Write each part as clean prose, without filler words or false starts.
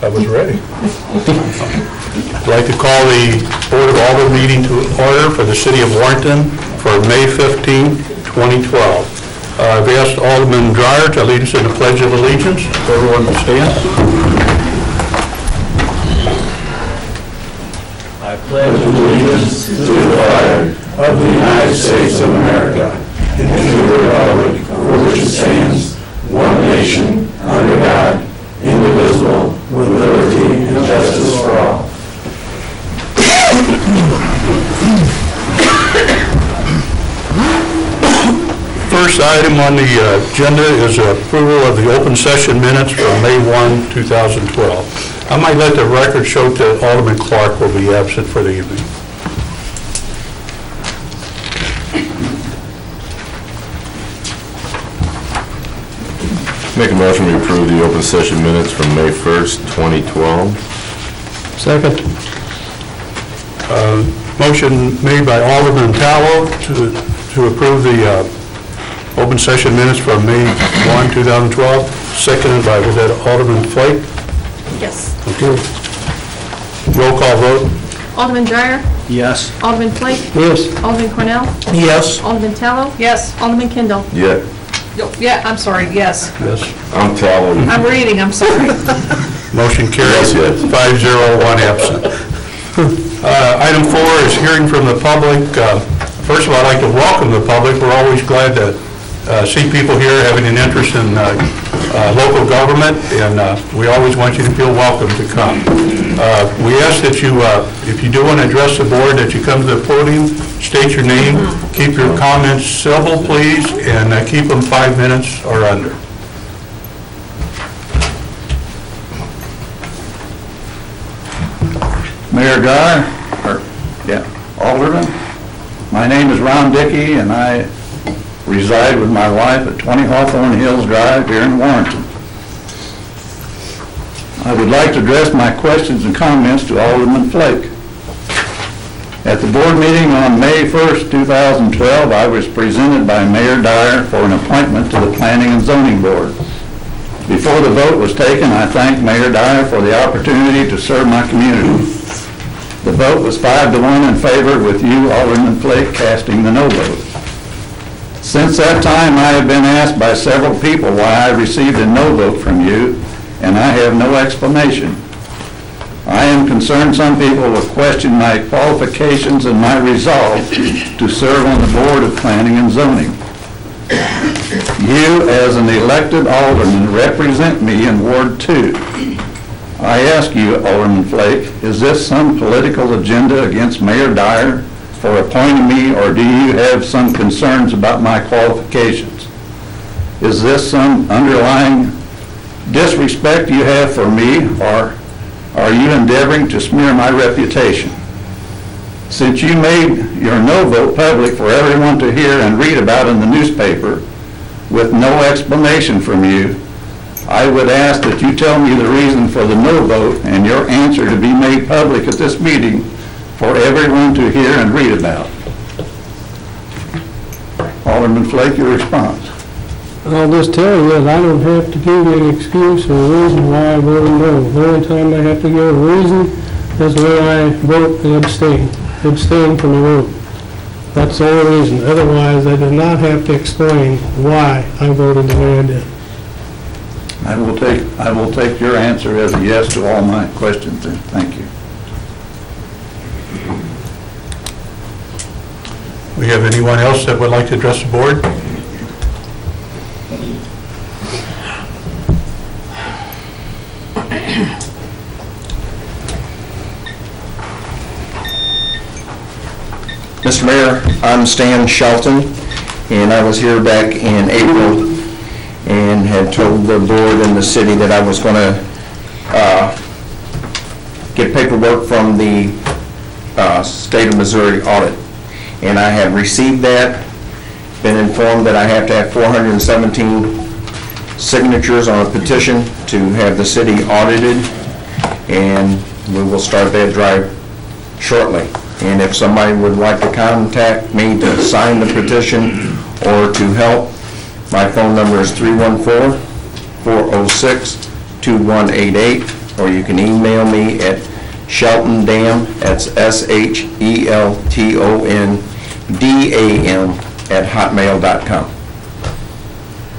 I was ready. I'd like to call the Board of Alderman meeting to order for the City of Warrenton for May 15, 2012. I've asked Alderman Dreyer to lead us in the Pledge of Allegiance. Everyone will stand. I pledge allegiance to the flag of the United States of America and to the republic for which it stands, one nation, under God, indivisible, with liberty and justice for all. First item on the agenda is approval of the open session minutes from May 1, 2012. I might let the record show that Alderman Clark will be absent for the evening. Make a motion to approve the open session minutes from May 1st, 2012. Second. Motion made by Alderman Tallow to approve the open session minutes from May 1, 2012. Seconded by, was that Alderman Flake? Yes. Okay. Roll call vote. Alderman Dreyer? Yes. Alderman Flake? Yes. Alderman Cornell? Yes. Alderman Tallow? Yes. Alderman Kendall? Yeah, Yeah, I'm sorry, yes. Yes. I'm telling. I'm reading, I'm sorry. Motion carries. Yes, yes. 5-0, 1 absent. Item 4 is hearing from the public. First of all, I'd like to welcome the public. We're always glad to see people here having an interest in local government, and we always want you to feel welcome to come. We ask that you, if you do want to address the board, that you come to the podium, state your name, keep your comments civil, please, and keep them 5 minutes or under. Mayor Guy, Alderman, my name is Ron Dickey, and I reside with my wife at 20 Hawthorne Hills Drive here in Warrenton. I would like to address my questions and comments to Alderman Flake. At the board meeting on May 1st, 2012, I was presented by Mayor Dyer for an appointment to the Planning and Zoning Board. Before the vote was taken, I thanked Mayor Dyer for the opportunity to serve my community. The vote was 5-1 in favor, with you, Alderman Flake, casting the no vote. Since that time, I have been asked by several people why I received a no vote from you, and I have no explanation. I am concerned some people will question my qualifications and my resolve to serve on the Board of Planning and Zoning. You, as an elected alderman, represent me in Ward 2. I ask you, Alderman Flake, is this some political agenda against Mayor Dyer for appointing me, or do you have some concerns about my qualifications? Is this some underlying disrespect you have for me, or are you endeavoring to smear my reputation? Since you made your no vote public for everyone to hear and read about in the newspaper with no explanation from you, I would ask that you tell me the reason for the no vote and your answer to be made public at this meeting for everyone to hear and read about. Alderman Flake, your response. I'll just tell you that I don't have to give you an excuse or a reason why I voted no. The only time I have to give a reason is when I vote and abstain from the vote. That's the only reason. Otherwise, I do not have to explain why I voted the way I did. I will take your answer as a yes to all my questions, then. Thank you. We have anyone else that would like to address the board? Mr. Mayor, I'm Stan Shelton, and I was here back in April and had told the board and the city that I was going to get paperwork from the state of Missouri audit. And I have received that, been informed that I have to have 417 signatures on a petition to have the city audited, and we will start that drive shortly. And if somebody would like to contact me to sign the petition or to help, my phone number is 314-406-2188. or you can email me at sheltondam, that's SHELTONDAM @hotmail.com.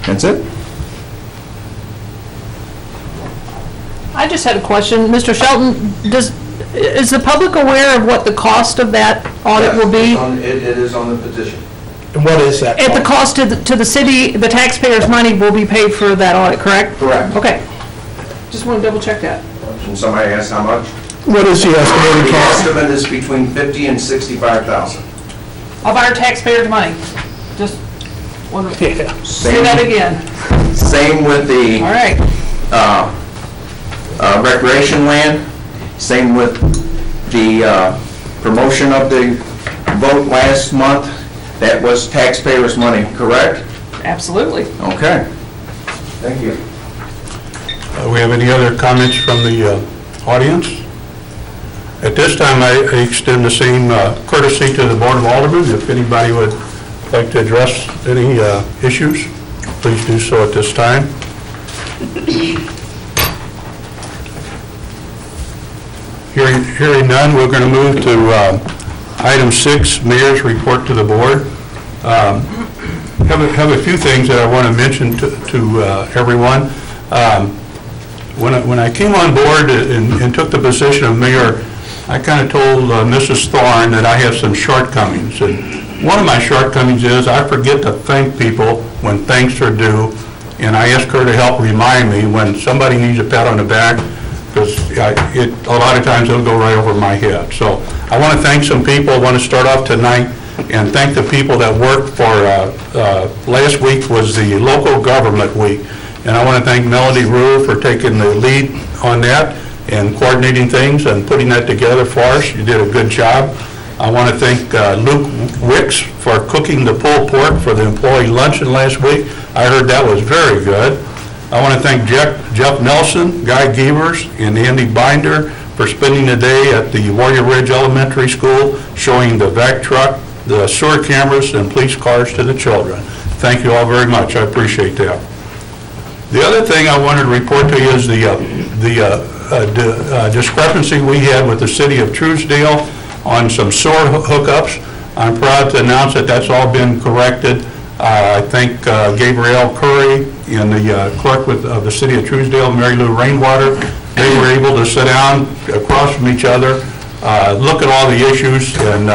That's it. I just had a question. Mr. Shelton, is the public aware of what the cost of that audit will be? It is on the petition. And what is that? At the cost to the city, the taxpayers' money will be paid for that audit, correct? Correct. Okay. Just want to double check that. And somebody asked how much? What is the estimated The cost? estimate is between $50,000 and $65,000. Of our taxpayers' money. Just want to Yeah. say that again. Same with the All right. recreation land, same with the promotion of the vote last month. That was taxpayers' money, correct? Absolutely. Okay. Thank you. We have any other comments from the audience? At this time, I extend the same courtesy to the Board of Aldermen. If anybody would like to address any issues, please do so at this time. Hearing none, we're going to move to item 6, Mayor's Report to the Board. Have a few things that I want to mention to everyone. When I came on board and took the position of mayor, I kind of told Mrs. Thorne that I have some shortcomings. And one of my shortcomings is I forget to thank people when thanks are due, and I ask her to help remind me when somebody needs a pat on the back, because a lot of times it'll go right over my head. So I want to thank some people. I want to start off tonight and thank the people that worked for, last week was the local government week. And I want to thank Melody Rue for taking the lead on that and coordinating things and putting that together for us. You did a good job. I want to thank Luke Wicks for cooking the pulled pork for the employee luncheon last week. I heard that was very good. I want to thank Jeff Nelson, Guy Gievers, and Andy Binder for spending the day at the Warrior Ridge Elementary School showing the vac truck, the sewer cameras, and police cars to the children. Thank you all very much. I appreciate that. The other thing I wanted to report to you is the discrepancy we had with the city of Truesdale on some sewer hookups. I'm proud to announce that that's all been corrected. I thank Gabrielle Curry and the clerk of the city of Truesdale, Mary Lou Rainwater. They were able to sit down across from each other, look at all the issues, and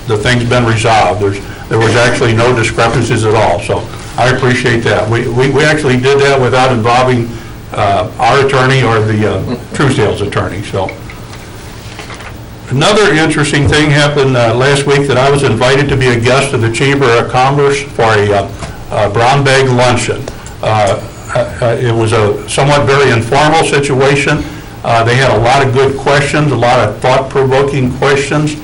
the thing's been resolved. There was actually no discrepancies at all. So I appreciate that. We actually did that without involving our attorney or the Truesdale's attorney. So another interesting thing happened last week that I was invited to be a guest of the Chamber of Commerce for a brown bag luncheon. It was a somewhat very informal situation. They had a lot of good questions, a lot of thought-provoking questions.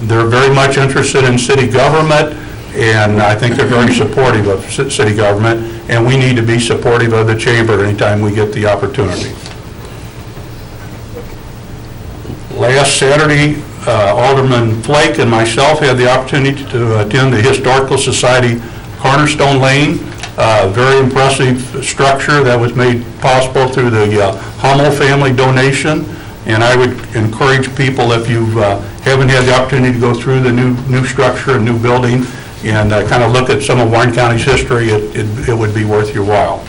They're very much interested in city government, and I think they're very supportive of city government, and we need to be supportive of the chamber anytime we get the opportunity. Last Saturday, Alderman Flake and myself had the opportunity to attend the Historical Society Cornerstone Lane, very impressive structure that was made possible through the Hummel family donation. And I would encourage people, if you haven't had the opportunity to go through the new structure and new building and kind of look at some of Warren County's history, it would be worth your while.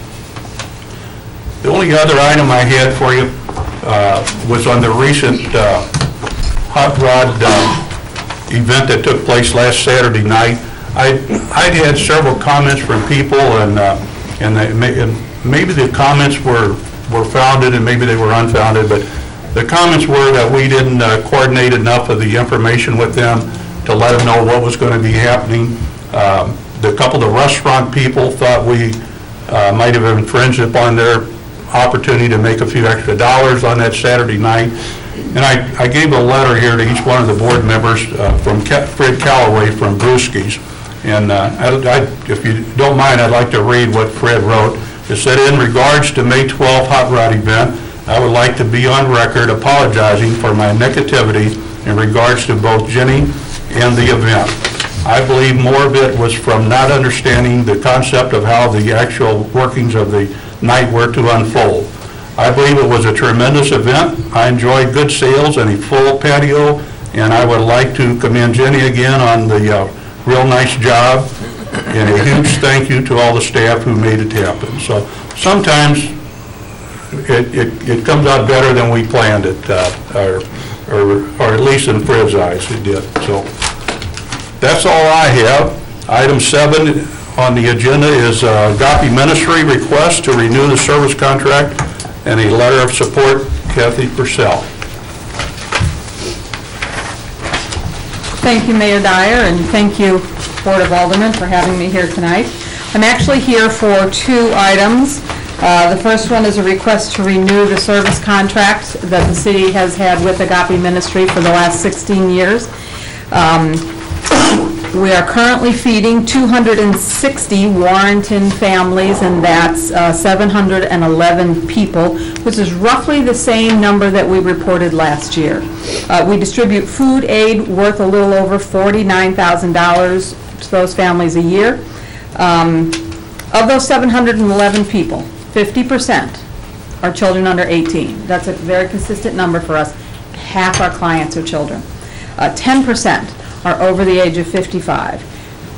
The only other item I had for you was on the recent hot rod event that took place last Saturday night. I'd had several comments from people, and maybe the comments were founded and maybe they were unfounded, but the comments were that we didn't coordinate enough of the information with them to let them know what was going to be happening. The couple of restaurant people thought we might have infringed upon their opportunity to make a few extra dollars on that Saturday night. And I gave a letter here to each one of the board members from Fred Calloway from Brewski's. And if you don't mind, I'd like to read what Fred wrote. It said, in regards to May 12th Hot Rod event, I would like to be on record apologizing for my negativity in regards to both Jenny and the event. I believe more of it was from not understanding the concept of how the actual workings of the night were to unfold. I believe it was a tremendous event. I enjoyed good sales and a full patio, and I would like to commend Jenny again on the real nice job, and a huge thank you to all the staff who made it happen. So sometimes it comes out better than we planned it, or at least in Fred's eyes it did. So that's all I have. Item 7 on the agenda is Agape Ministry request to renew the service contract and a letter of support. Kathy Purcell. Thank you, Mayor Dyer, and thank you, Board of Aldermen, for having me here tonight. I'm actually here for 2 items. The first one is a request to renew the service contract that the city has had with Agape Ministry for the last 16 years. We are currently feeding 260 Warrenton families, and that's 711 people, which is roughly the same number that we reported last year. We distribute food aid worth a little over $49,000 to those families a year. Of those 711 people, 50% are children under 18. That's a very consistent number for us. Half our clients are children. 10% are over the age of 55.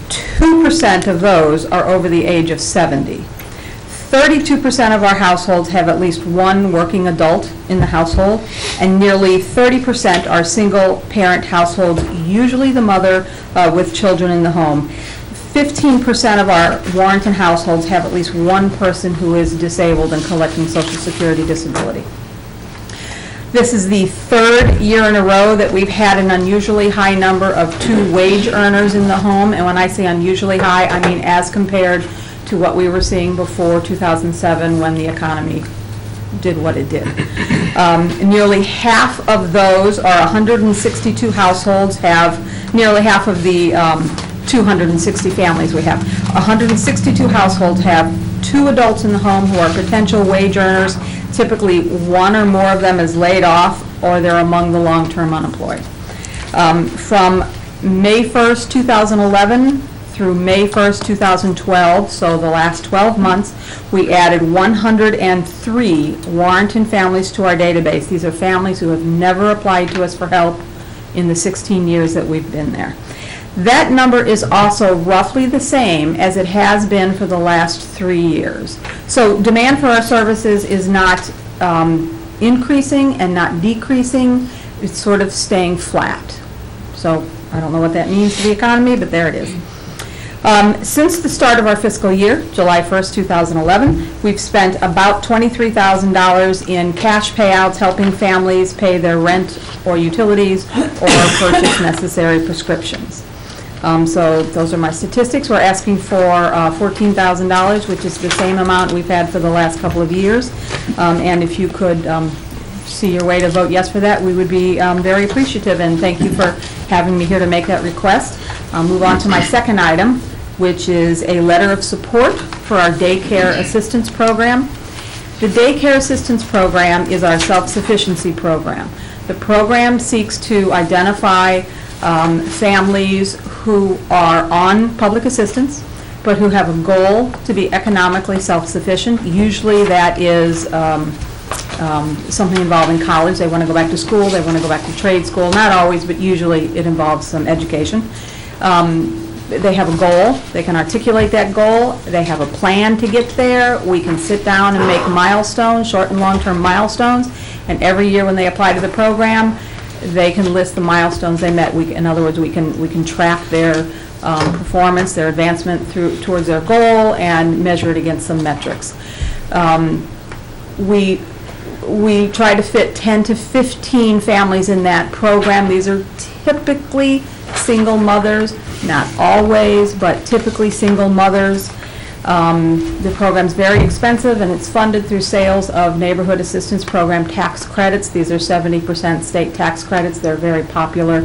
2% of those are over the age of 70. 32% of our households have at least one working adult in the household, and nearly 30% are single-parent households, usually the mother with children in the home. 15% of our Warrenton households have at least one person who is disabled and collecting Social Security disability. This is the 3rd year in a row that we've had an unusually high number of 2 wage earners in the home, and when I say unusually high, I mean as compared to what we were seeing before 2007 when the economy did what it did. Nearly half of those, or 162 households, have nearly half of the 260 families we have. 162 households have 2 adults in the home who are potential wage earners. Typically, 1 or more of them is laid off, or they're among the long-term unemployed. From May 1st, 2011 through May 1st, 2012, so the last 12 months, we added 103 Warrenton families to our database. These are families who have never applied to us for help in the 16 years that we've been there. That number is also roughly the same as it has been for the last 3 years. So demand for our services is not increasing and not decreasing. It's sort of staying flat. So I don't know what that means to the economy, but there it is. Since the start of our fiscal year, July 1st, 2011, we've spent about $23,000 in cash payouts helping families pay their rent or utilities or purchase necessary prescriptions. So those are my statistics. We're asking for $14,000, which is the same amount we've had for the last couple of years. And if you could see your way to vote yes for that, we would be very appreciative, and thank you for having me here to make that request. I'll move on to my second item, which is a letter of support for our daycare assistance program. The daycare assistance program is our self-sufficiency program. The program seeks to identify families who are on public assistance, but who have a goal to be economically self-sufficient. Usually that is something involving college. They want to go back to school, they want to go back to trade school. Not always, but usually it involves some education. They have a goal, they can articulate that goal, they have a plan to get there. We can sit down and make milestones, short and long-term milestones, and every year when they apply to the program, they can list the milestones they met. In other words, we can track their performance, their advancement towards their goal, and measure it against some metrics. We try to fit 10 to 15 families in that program. These are typically single mothers, not always, but typically single mothers. The program's very expensive, and it's funded through sales of Neighborhood Assistance Program tax credits. These are 70% state tax credits. They're very popular.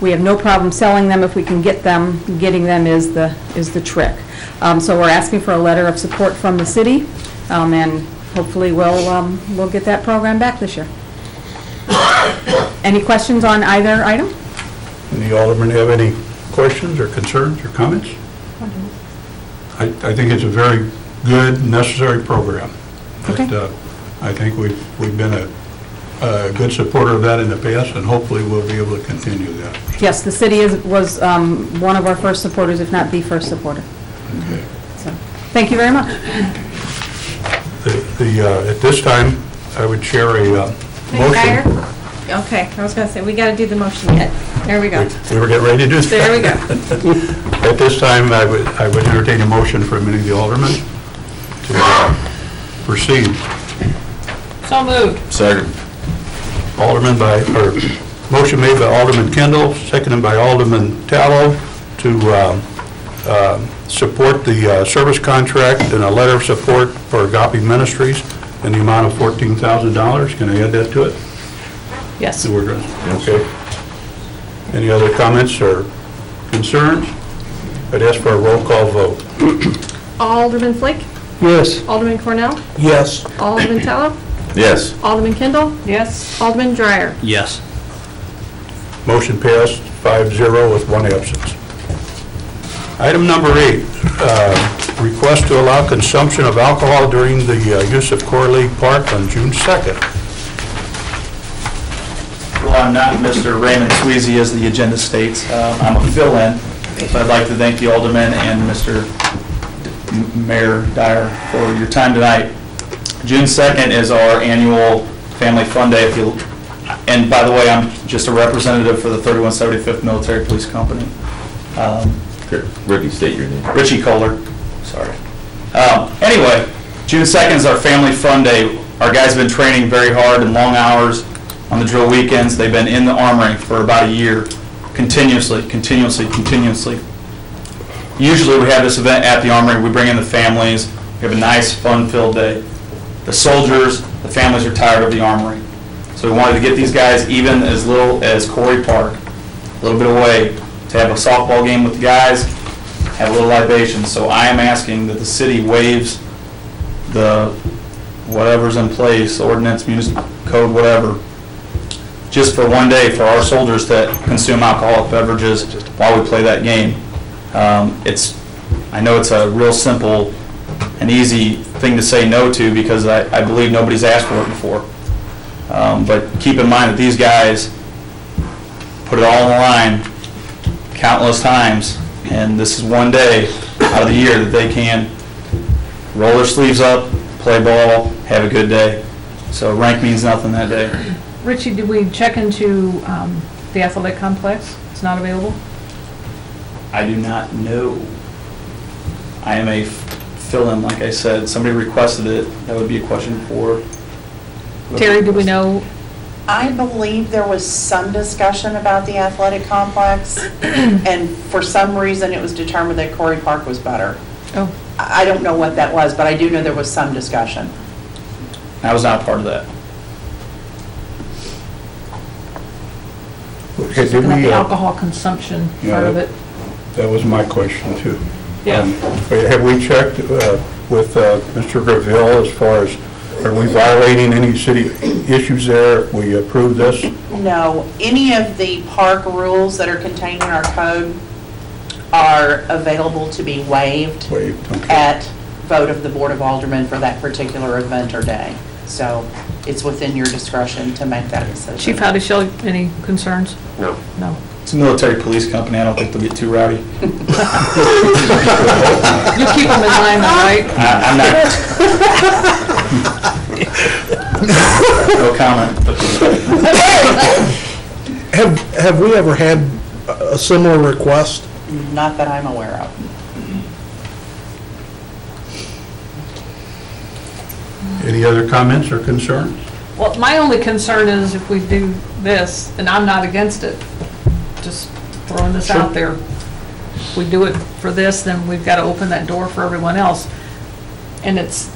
We have no problem selling them if we can get them. Getting them is the trick. So we're asking for a letter of support from the city, and hopefully we'll get that program back this year. Any questions on either item? Any aldermen have any questions or concerns or comments? I think it's a very good, necessary program. Okay. That I think we've been a good supporter of that in the past, and hopefully we'll be able to continue that. Yes, the city was one of our first supporters, if not the first supporter. Okay. So, thank you very much. At this time, I would share a motion. Okay, I was going to say, we got to do the motion yet. There we go. We were getting ready to do that. There we go. At this time, I would entertain a motion from any of the aldermen to proceed. So moved. Second. Motion made by Alderman Kendall, seconded by Alderman Tallow to support the service contract and a letter of support for Agape Ministries in the amount of $14,000. Can I add that to it? Yes. We're good. Okay. Any other comments or concerns? I'd ask for a roll call vote. Alderman Flake? Yes. Alderman Cornell? Yes. Alderman Tallow? Yes. Alderman Kendall? Yes. Alderman Dreyer? Yes. Motion passed 5-0 with one absence. Item number 8, request to allow consumption of alcohol during the use of Core League Park on June 2nd. Well, I'm not Mr. Raymond Sweezy, as the agenda states. I'm a fill-in. So I'd like to thank the Alderman and Mr. Mayor Dyer for your time tonight. June 2nd is our annual Family Fun Day. And by the way, I'm just a representative for the 3175th Military Police Company. Ricky, state your name. Richie Kohler, sorry. Anyway, June 2nd is our Family Fun Day. Our guys have been training very hard and long hours on the drill weekends. They've been in the armory for about a year, continuously. Usually we have this event at the armory. We bring in the families. We have a nice, fun-filled day. The soldiers, the families are tired of the armory. So we wanted to get these guys even as little as Corey Park, a little bit away, to have a softball game with the guys, have a little libation. So I am asking that the city waives the whatever's in place, ordinance, municipal code, whatever, just for one day for our soldiers to consume alcoholic beverages while we play that game. I know it's a real simple and easy thing to say no to because I believe nobody's asked for it before. But keep in mind that these guys put it all on the line countless times, and this is one day out of the year that they can roll their sleeves up, play ball, have a good day. So rank means nothing that day. Richie, did we check into the athletic complex? It's not available? I do not know. I am a fill-in, like I said. Somebody requested it. That would be a question for... Terry, do we know? I believe there was some discussion about the athletic complex, and for some reason it was determined that Corey Park was better. Oh. I don't know what that was, but I do know there was some discussion. I was not part of that. Okay, did Looking at we, the alcohol consumption part of it. that was my question too. Yeah. Have we checked with Mr. Graville as far as, are we violating any city issues there if we approve this? No, any of the park rules that are contained in our code are available to be waived Okay. at vote of the Board of Alderman for that particular event or day. So it's within your discretion to make that decision. Chief Howdy-Shell, any concerns? No. No. It's a military police company. I don't think they'll get too rowdy. You keep them in line, though, right? I'm not. No comment. Have we ever had a similar request? Not that I'm aware of. Any other comments or concerns? Well, my only concern is if we do this, and I'm not against it, just throwing this out there. If we do it for this, then we've got to open that door for everyone else. And it's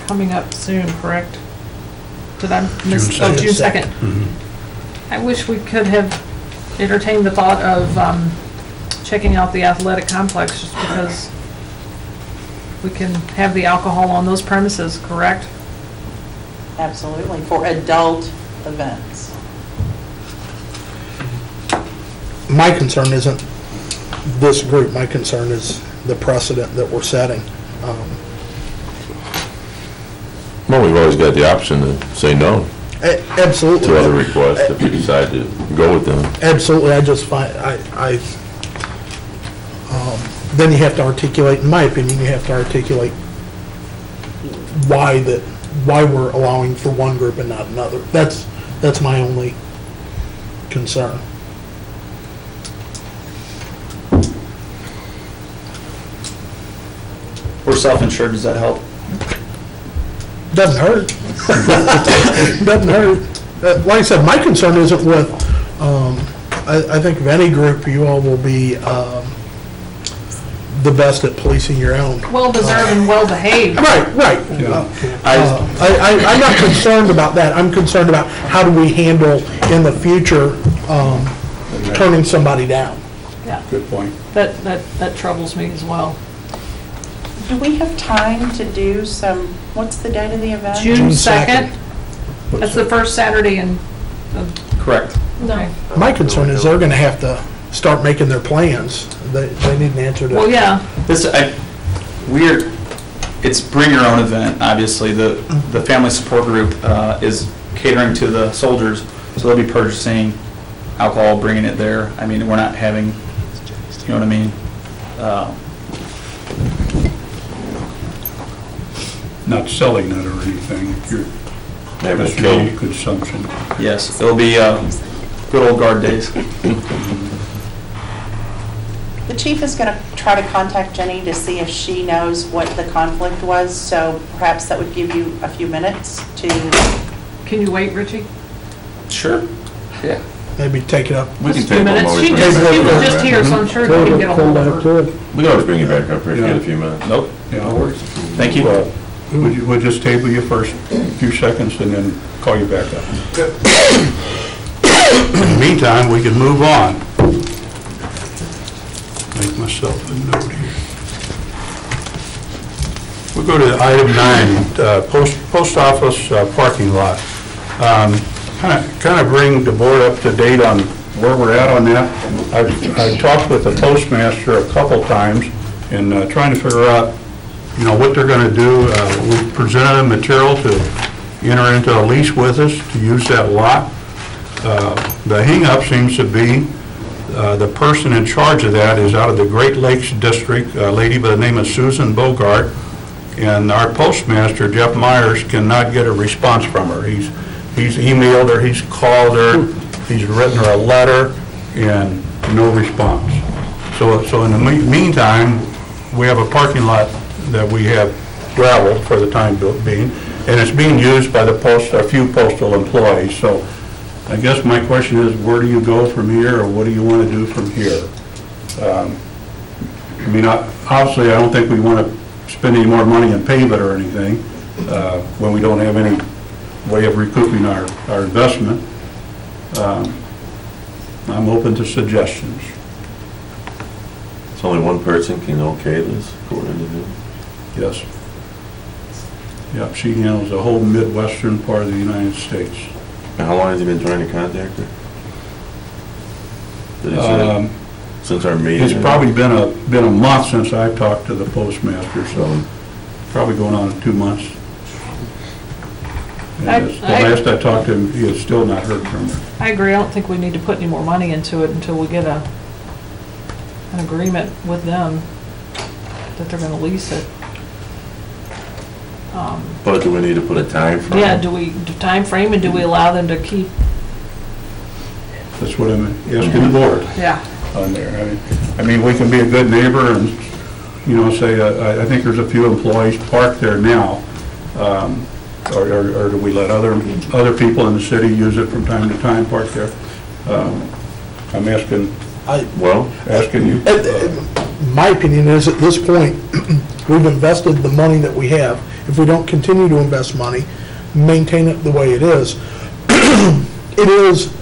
coming up soon, correct? Did I miss? June 2nd. June 2nd. Mm-hmm. I wish we could have entertained the thought of checking out the athletic complex just because we can have the alcohol on those premises, correct? Absolutely, for adult events. My concern isn't this group, my concern is the precedent that we're setting. Well, we've always got the option to say no Absolutely. to other requests if we decide to go with them. Absolutely, I just find, then you have to articulate, in my opinion, you have to articulate why we're allowing for one group and not another. That's my only concern. We're self-insured, does that help? Doesn't hurt. Doesn't hurt. Like I said, my concern isn't with, I think of any group, you all will be the best at policing your own. Well-deserved and well-behaved. Right. I'm not concerned about that. I'm concerned about how do we handle in the future turning somebody down. Yeah, Good point. that troubles me as well. Do we have time to do some, what's the date of the event? June 2nd? That's the first Saturday in, Correct. okay. My concern is they're gonna have to start making their plans. They need an answer to. Well, yeah, It's bring your own event, obviously. The family support group is catering to the soldiers, so they'll be purchasing alcohol, bringing it there. I mean, we're not having, you know what I mean? Not selling it or anything, you're just your own consumption. Yes, it'll be good old guard days. The chief is going to try to contact Jenny to see if she knows what the conflict was, so perhaps that would give you a few minutes to, can you wait, Richie? Sure. Yeah. Maybe take it up. We can Just a few take minutes. them She always. was just here, so I'm sure we can get a hold of her. We can always bring you back up here if you get a few minutes. Nope. Yeah, Thank you. we'll just table you first few seconds and then call you back up. In the meantime, we can move on. Make myself a note here. We'll go to item 9, post office parking lot. Kind of bring the board up to date on where we're at on that. I've talked with the postmaster a couple times and trying to figure out, what they're going to do. We presented them material to enter into a lease with us to use that lot. The hang-up seems to be the person in charge of that is out of the Great Lakes District, a lady by the name of Susan Bogart, and our postmaster, Jeff Myers, cannot get a response from her. He's emailed her, he's called her, he's written her a letter, and no response. So in the meantime, we have a parking lot that we have gravel for the time being, and it's being used by a few postal employees. So I guess my question is, where do you go from here, or what do you want to do from here? Obviously, I don't think we want to spend any more money and pave it or anything when we don't have any way of recouping our investment. I'm open to suggestions. It's only one person can okay this, according to him. Yes. Yep, she handles the whole Midwestern part of the United States. And how long has he been trying to contact her? Did he say? Since our meeting? It's probably been a month since I've talked to the postmaster, so probably going on 2 months. And the last I talked to him, he has still not heard from her. I agree, I don't think we need to put any more money into it until we get an agreement with them that they're gonna lease it. But do we need to put a time frame? Yeah, do time frame, and do we allow them to keep? That's what I'm asking the board Yeah. on there. I mean, we can be a good neighbor and, say, I think there's a few employees parked there now. Or do we let other people in the city use it from time to time, park there? I'm asking you. My opinion is, at this point, we've invested the money that we have. If we don't continue to invest money, maintain it the way it is, it is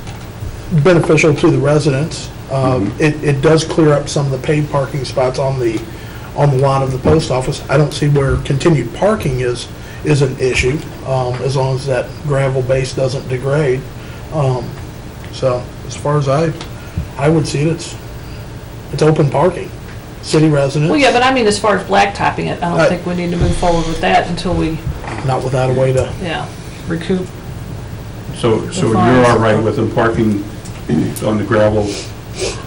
beneficial to the residents. It does clear up some of the paid parking spots on the lot of the post office. I don't see where continued parking is an issue, as long as that gravel base doesn't degrade. So as far as I would see it, it's open parking, city residents. Well, yeah, but I mean, as far as blacktopping it, I don't think we need to move forward with that until we not without a way to. Yeah, recoup. So you're all right with them parking on the gravel?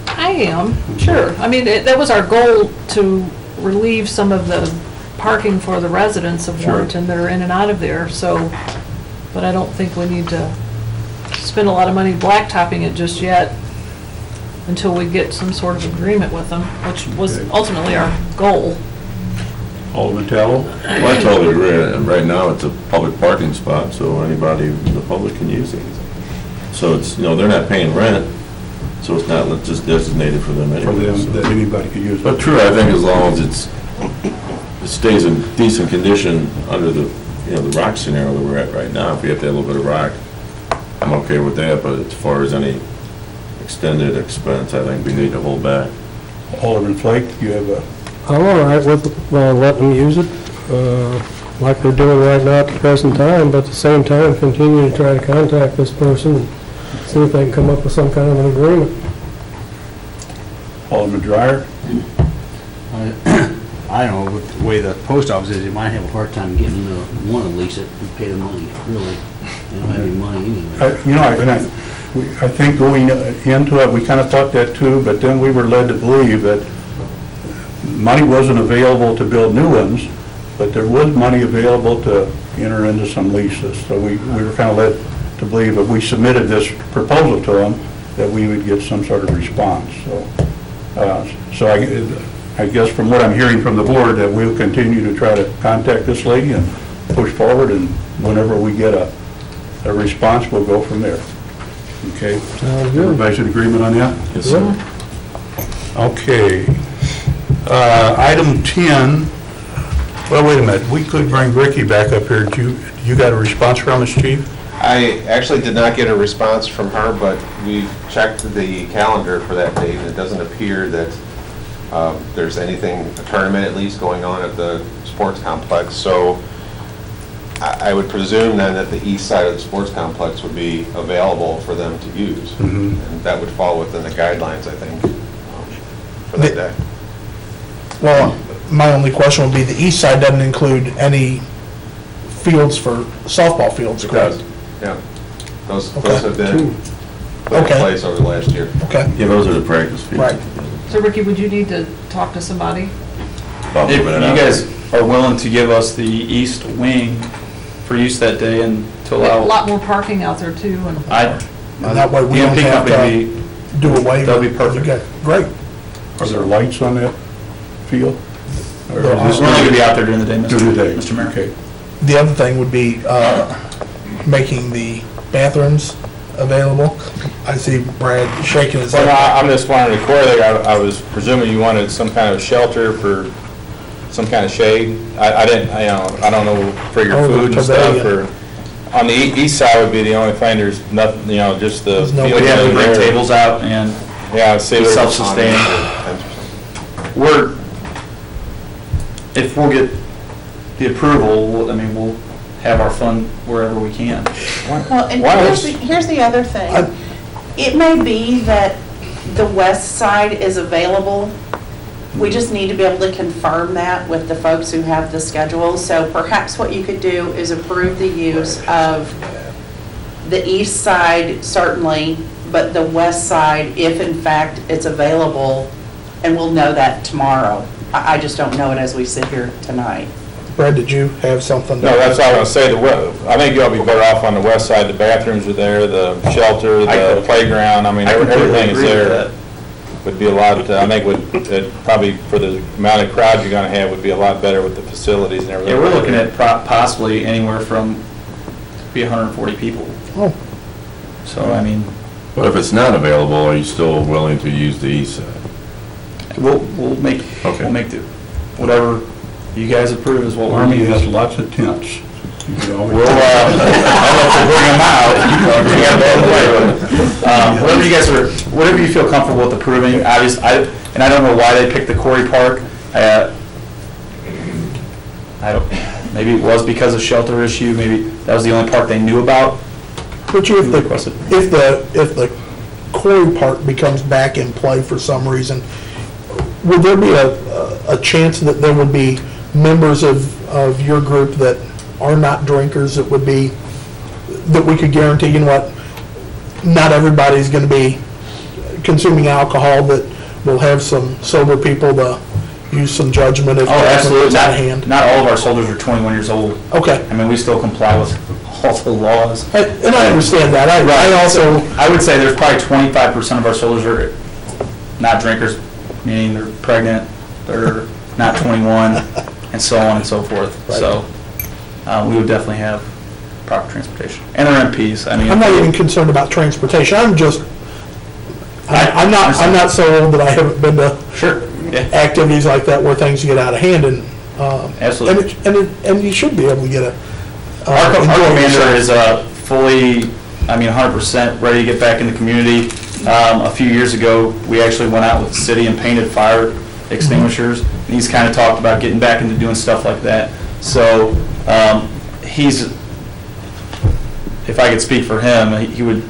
I am, sure. I mean, that was our goal, to relieve some of the parking for the residents of Sure. Warrenton that are in and out of there, so, but I don't think we need to spend a lot of money blacktopping it just yet until we get some sort of agreement with them, which was ultimately our goal. Alderman Tallow? Well, I totally agree. And right now, it's a public parking spot, so anybody in the public can use it. So it's, they're not paying rent, so it's not just designated for them For anyway. them, that anybody could use it. But true, I think as long as it stays in decent condition under the, the rock scenario that we're at right now, if we have to have a little bit of rock, I'm okay with that, but as far as any extended expense, I think we need to hold back. Alderman Flake, you have a... I'm all right with letting them use it, like they're doing right now at the present time, but at the same time, continue to try to contact this person and see if they can come up with some kind of an agreement. Alderman Dreyer? I don't know, with the way the post office is, you might have a hard time getting them to want to lease it and pay the money, really. They don't have any money anyway. I think going into it, we kind of thought that too, but then we were led to believe that money wasn't available to build new ones, but there was money available to enter into some leases. So we were kind of led to believe if we submitted this proposal to them, that we would get some sort of response. So I guess from what I'm hearing from the board, that we'll continue to try to contact this lady and push forward, and whenever we get a response, we'll go from there. Okay? Sounds good. Everybody's in agreement on that? Yes, sir. Okay. Item 10, well, wait a minute, we could bring Ricky back up here. You got a response from us, Chief? I actually did not get a response from her, but we checked the calendar for that date, and it doesn't appear that there's anything, a tournament at least, going on at the sports complex. So I would presume then that the east side of the sports complex would be available for them to use. Mm-hmm. And that would fall within the guidelines, I think, for that day. Well, my only question would be, the east side doesn't include any fields for softball fields, It correct? does, yeah. Those Okay. have been put in Okay. place over the last year. Okay. Yeah, those are the practice fields. Right. So Ricky, would you need to talk to somebody? About If moving you it out. guys are willing to give us the east wing for use that day and to A allow, lot more parking out there too, and I, And that way we the don't MP have company, to do away. that'll be with- perfect. Okay, great. Are there lights on that field? Or is There this- we're only going to be out there during the day, During the day? Mr. Mayor. Okay. The other thing would be making the bathrooms available. I see Brad shaking his Well, head. I'm just wondering, Corey, I was presuming you wanted some kind of shelter for some kind of shade. I didn't, I don't know, for your Oh, the food and stuff, pavilion. or, on the east side would be the only thing, there's nothing, just the. There's no- field We have to over bring there. tables out and Yeah, see, be there's- self-sustaining. We're, if we'll get the approval, we'll have our fun wherever we can. Well, and Why here's the other thing. It may be that the west side is available. We just need to be able to confirm that with the folks who have the schedule. So perhaps what you could do is approve the use of the east side, certainly, but the west side, if in fact it's available, and we'll know that tomorrow. I just don't know it as we sit here tonight. Brad, did you have something? No, that's all I was gonna say, I think you ought to be better off on the west side, the bathrooms are there, the shelter, the playground, everything is there. Would be a lot, I think probably for the amount of crowd you're gonna have, would be a lot better with the facilities and everything. Yeah, we're looking at possibly anywhere from, be 140 people. Oh. So, But if it's not available, are you still willing to use the east side? we'll make do. Whatever you guys approve is what we're Army going to has do. lots of tents. You can always- We'll, whatever you guys whatever you feel comfortable with approving. Obviously, I don't know why they picked the Quarry Park. Maybe it was because of shelter issue. Maybe that was the only park they knew about. But if the Quarry Park becomes back in play for some reason, would there be a chance that there would be members of your group that are not drinkers that would be, that we could guarantee, you know what, not everybody's going to be consuming alcohol, but we'll have some sober people to use some judgment if Oh, absolutely. it's out of hand. Not all of our soldiers are 21 years old. Okay. I mean, we still comply with all the laws. And I understand that. I also, I would say there's probably 25% of our soldiers are not drinkers, meaning they're pregnant, they're not 21, and so on and so forth. Right. So we would definitely have proper transportation. And they're MPs. I mean, I'm not even concerned about transportation. I'm just, I'm not so old that I haven't been to activities like that where things get out of hand, and Absolutely. And you should be able to get a. Our commander is fully, 100% ready to get back in the community. A few years ago, we actually went out with the city and painted fire extinguishers. And he's kind of talked about getting back into doing stuff like that. So if I could speak for him, he would,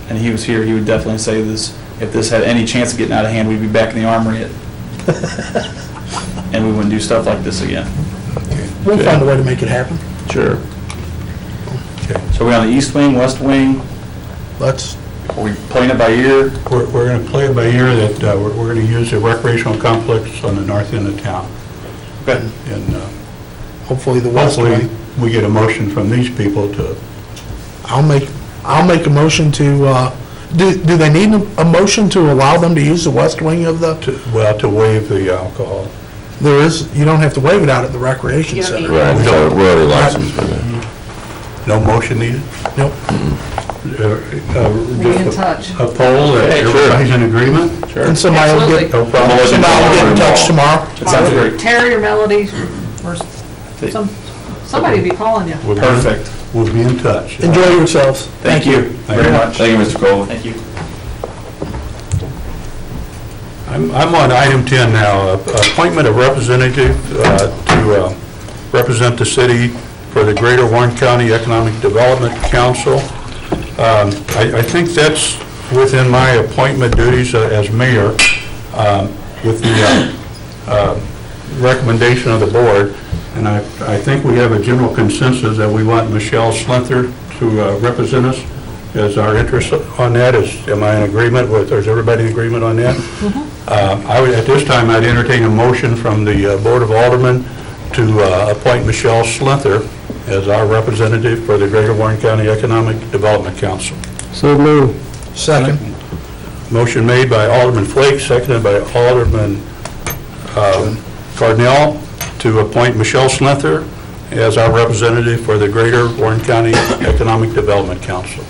and he was here, he would definitely say this, if this had any chance of getting out of hand, we'd be back in the armory and we wouldn't do stuff like this again. We'll find a way to make it happen. Sure. So we're on the east wing, west wing? Are we playing it by ear? We're going to play it by ear that we're going to use the recreational complex on the north end of town. Okay. And hopefully the west hopefully wing. we get a motion from these people to. I'll make a motion to, do they need a motion to allow them to use the west wing of the? To waive the alcohol. There is, you don't have to waive it out at the recreation center. Right, so we're already licensed for that. No motion needed? Nope. Be in touch. A poll, that everybody's in agreement? Sure. And somebody will get, No problem. somebody will get in touch tomorrow. That sounds great. Terry or Melody, or somebody will be calling you. Perfect. We'll be in touch. Enjoy yourselves. Thank you very much. Thank you, Mr. Cole. Thank you. I'm on item 10 now, appointment of representative to represent the city for the Greater Warren County Economic Development Council. I think that's within my appointment duties as mayor with the recommendation of the board. And I think we have a general consensus that we want Michelle Slinther to represent us as our interest on that. Am I in agreement with, or is everybody in agreement on that? At this time, I'd entertain a motion from the Board of Aldermen to appoint Michelle Slinther as our representative for the Greater Warren County Economic Development Council. So moved. Second. Motion made by Alderman Flake, seconded by Alderman Cardinal to appoint Michelle Slinther as our representative for the Greater Warren County Economic Development Council.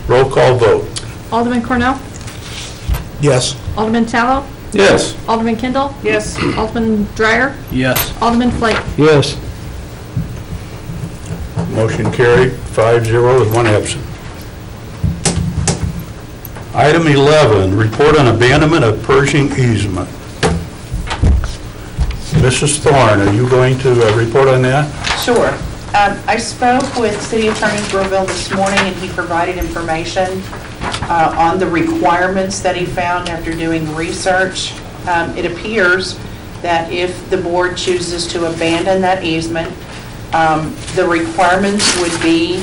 Roll call vote. Alderman Cornell? Yes. Alderman Tallow? Yes. Alderman Kendall? Yes. Alderman Dreyer? Yes. Alderman Flake? Yes. Motion carried, 5-0 with one absent. Item 11, report on abandonment of Pershing easement. Mrs. Thorne, are you going to report on that? Sure. I spoke with City Attorney Groville this morning, and he provided information on the requirements that he found after doing research. It appears that if the board chooses to abandon that easement, the requirements would be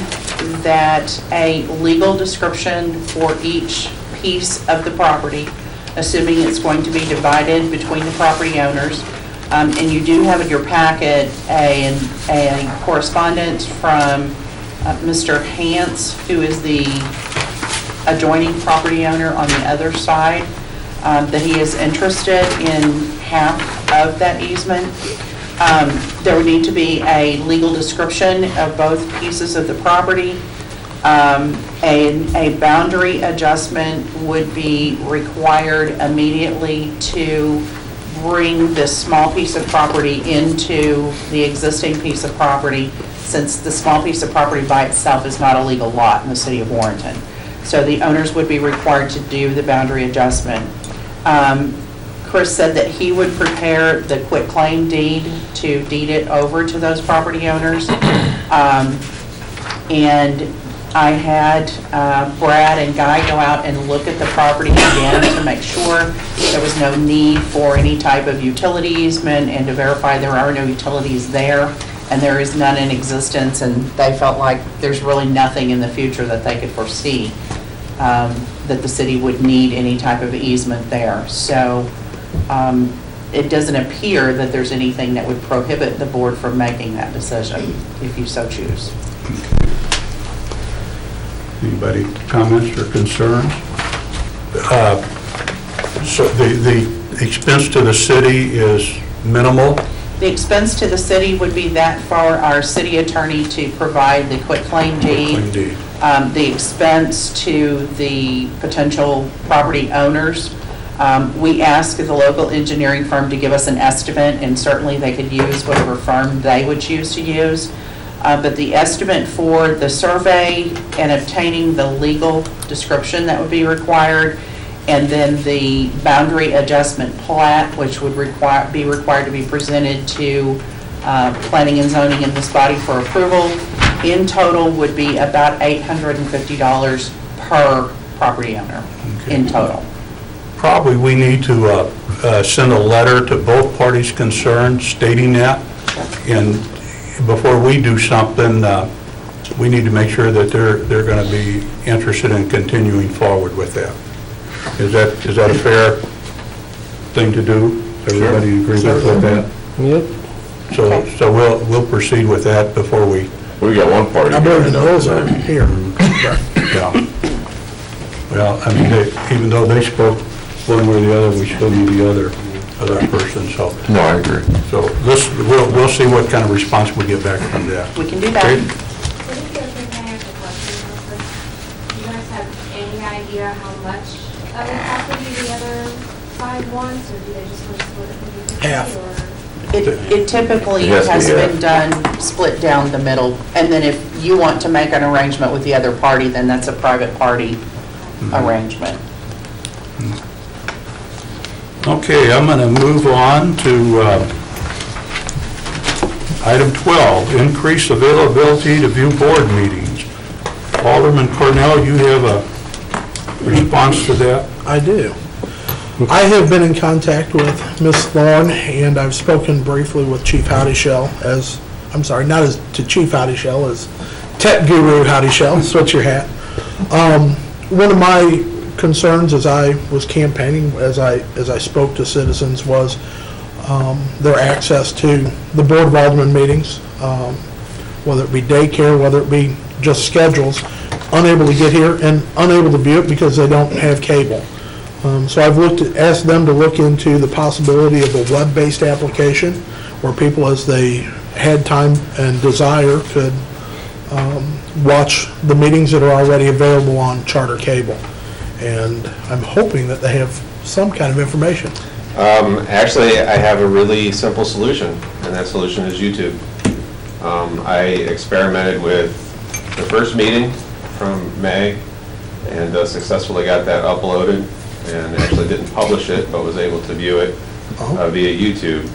that a legal description for each piece of the property, assuming it's going to be divided between the property owners. And you do have in your packet a correspondence from Mr. Hance, who is the adjoining property owner on the other side, that he is interested in half of that easement. There would need to be a legal description of both pieces of the property. A boundary adjustment would be required immediately to bring this small piece of property into the existing piece of property, since the small piece of property by itself is not a legal lot in the city of Warrenton. So the owners would be required to do the boundary adjustment. Chris said that he would prepare the quitclaim deed to deed it over to those property owners. And I had Brad and Guy go out and look at the property again to make sure there was no need for any type of utility easement and to verify there are no utilities there. and there is none in existence, and they felt like there's really nothing in the future that they could foresee that the city would need any type of easement there. So it doesn't appear that there's anything that would prohibit the board from making that decision, if you so choose. Anybody comments or concerns? So the expense to the city is minimal? The expense to the city would be that for our city attorney to provide the quitclaim deed. The expense to the potential property owners, we ask the local engineering firm to give us an estimate, and certainly they could use whatever firm they would choose to use. But the estimate for the survey and obtaining the legal description that would be required, and then the boundary adjustment plat, which would be required to be presented to planning and zoning in this body for approval, in total would be about $850 per property owner in total. Probably we need to send a letter to both parties concerned stating that, and before we do something, we need to make sure that they're going to be interested in continuing forward with that. Is that a fair thing to do? Everybody agree with that? Yep. So we'll proceed with that before we. We got one party. I believe the rules are here. Yeah. Well, I mean, even though they spoke one way or the other, we still need the other person, so. No, I agree. So we'll see what kind of response we get back from that. We can do that. Okay? Do you guys have any idea how much of the property the other side wants, or do they just want to split it 50/50? Half. It typically It has to has be been done, split down the middle, and then if you want to make an arrangement with the other party, then that's a private party arrangement. Okay, I'm going to move on to item 12, increase availability to view board meetings. Alderman Cornell, you have a response to that? I do. I have been in contact with Ms. Thorne, and I've spoken briefly with Chief Howdyshell as, I'm sorry, not as to Chief Howdyshell, as Tech Guru Howdyshell, switch your hat. One of my concerns as I was campaigning, as I spoke to citizens, was their access to the Board of Alderman meetings, whether it be daycare, whether it be just schedules, unable to get here and unable to view it because they don't have cable. So I've asked them to look into the possibility of a web-based application where people, as they had time and desire, could watch the meetings that are already available on Charter Cable. And I'm hoping that they have some kind of information. Actually, I have a really simple solution, and that solution is YouTube. I experimented with the first meeting from May, and successfully got that uploaded, and actually didn't publish it, but was able to view it via YouTube.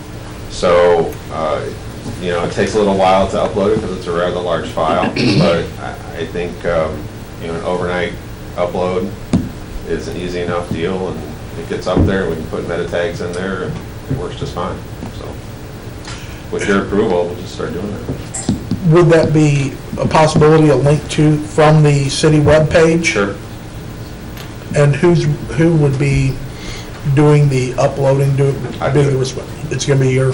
So, it takes a little while to upload it because it's a rather large file, but I think, an overnight upload is an easy enough deal, and it gets up there. We can put meta tags in there, and it works just fine. So, with your approval, we'll just start doing it. Would that be a possibility, a link from the city webpage? Sure. And who would be doing the uploading, being the response? It's going to be your...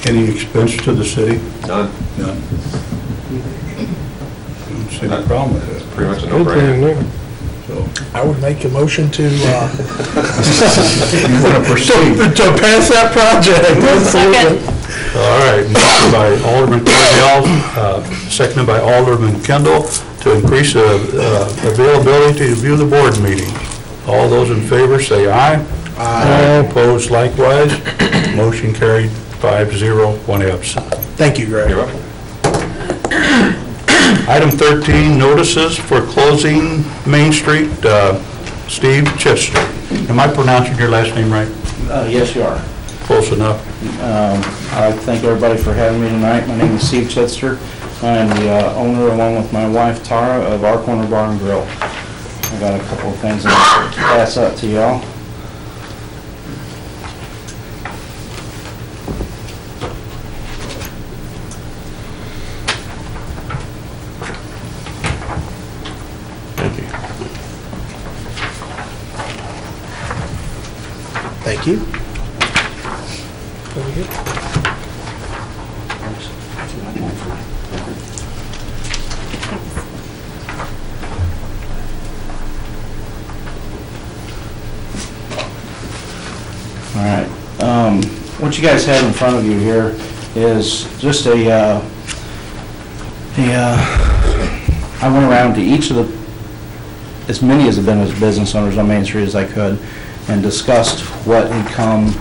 Any expense to the city? None. None. I don't see any problem with it. Pretty much a Good thing no-brainer. there. I would make a motion to... You want to proceed? to pass that project. All right, motion by Alderman Cornell, seconded by Alderman Kendall, to increase availability to view the board meeting. All those in favor say aye. Aye. Opposed likewise. Motion carried 5-0, one absent. Thank you, Greg. You're welcome. Item 13, notices for closing Main Street. Steve Chester. Am I pronouncing your last name right? Yes, you are. Close enough. I'd like to thank everybody for having me tonight. My name is Steve Chester. I'm the owner, along with my wife Tara, of Our Corner Bar and Grill. I got a couple of things I'll pass out to y'all. Thank you. Very good. All right. What you guys have in front of you here is just I went around to each of as many of the business owners on Main Street as I could and discussed what had come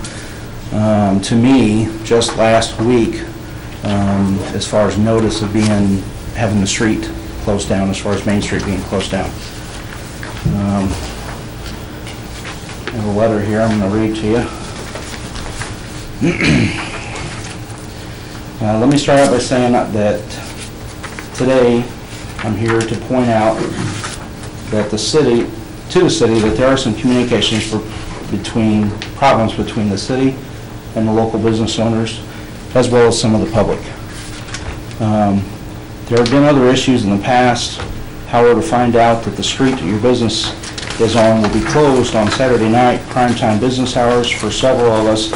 to me just last week as far as notice of having the street closed down, as far as Main Street being closed down. I have a letter here I'm going to read to you. Let me start out by saying that today I'm here to point out that the city that there are some communications problems between the city and the local business owners, as well as some of the public. There have been other issues in the past. However, to find out that the street that your business is on will be closed on Saturday night, primetime business hours, for several of us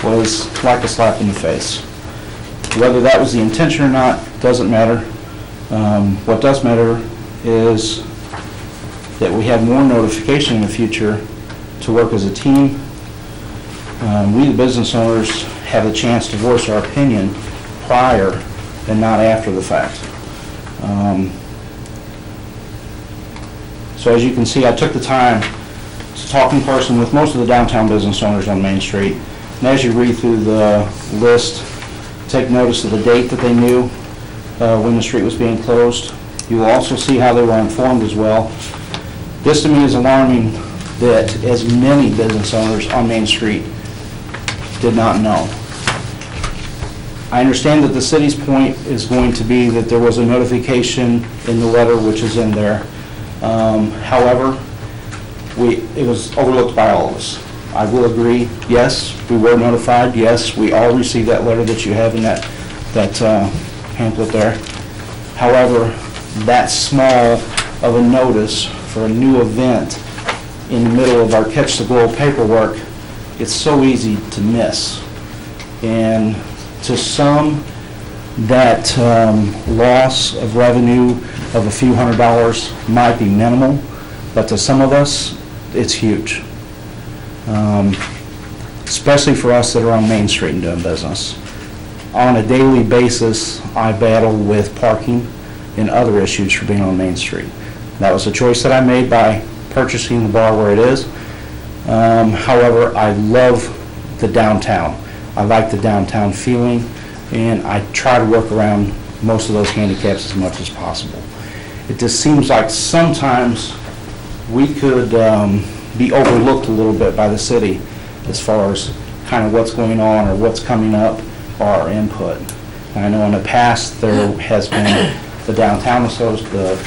was like a slap in the face. Whether that was the intention or not doesn't matter. What does matter is that we have more notification in the future to work as a team. We, the business owners, have the chance to voice our opinion prior and not after the fact. So as you can see, I took the time to talk in person with most of the downtown business owners on Main Street. And as you read through the list, take notice of the date that they knew when the street was being closed. You will also see how they were informed as well. This to me is alarming that as many business owners on Main Street did not know. I understand that the city's point is going to be that there was a notification in the letter, which is in there. However, it was overlooked by all of us. I will agree, yes, we were notified, yes, we all received that letter that you have in that pamphlet there. However, that small of a notice for a new event in the middle of our Catch the Glow paperwork, it's so easy to miss. And to some, that loss of revenue of a few $100s might be minimal, but to some of us, it's huge. Especially for us that are on Main Street and doing business. On a daily basis, I battle with parking and other issues for being on Main Street. That was a choice that I made by purchasing the bar where it is. However, I love the downtown. I like the downtown feeling, and I try to work around most of those handicaps as much as possible. It just seems like sometimes we could be overlooked a little bit by the city as far as kind of what's going on or what's coming up or our input. And I know in the past there has been the downtown association, the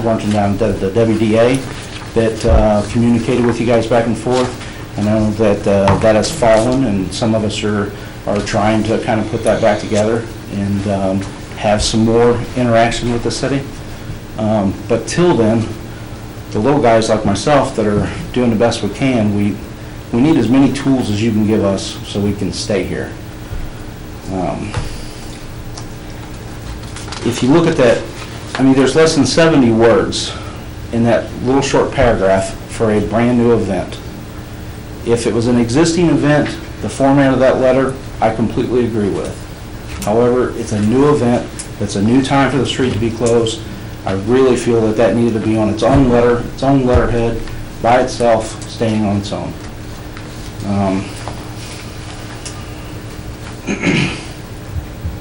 Warrenton down, the WDA that communicated with you guys back and forth. I know that that has fallen, and some of us are trying to kind of put that back together and have some more interaction with the city. But till then, the little guys like myself that are doing the best we can, we need as many tools as you can give us so we can stay here. If you look at that, I mean, there's less than 70 words in that little short paragraph for a brand new event. If it was an existing event, the format of that letter, I completely agree with. However, it's a new event, it's a new time for the street to be closed. I really feel that that needed to be on its own letter, its own letterhead, by itself, standing on its own.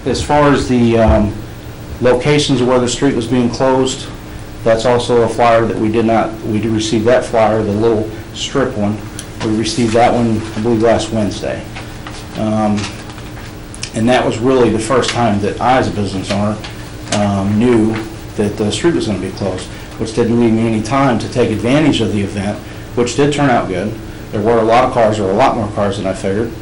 As far as the locations of where the street was being closed, that's also a flyer that we did receive that flyer, the little strip one. We received that one, I believe, last Wednesday. And that was really the first time that I, as a business owner, knew that the street was going to be closed, which didn't leave me any time to take advantage of the event, which did turn out good. There were a lot of cars, or a lot more cars than I figured,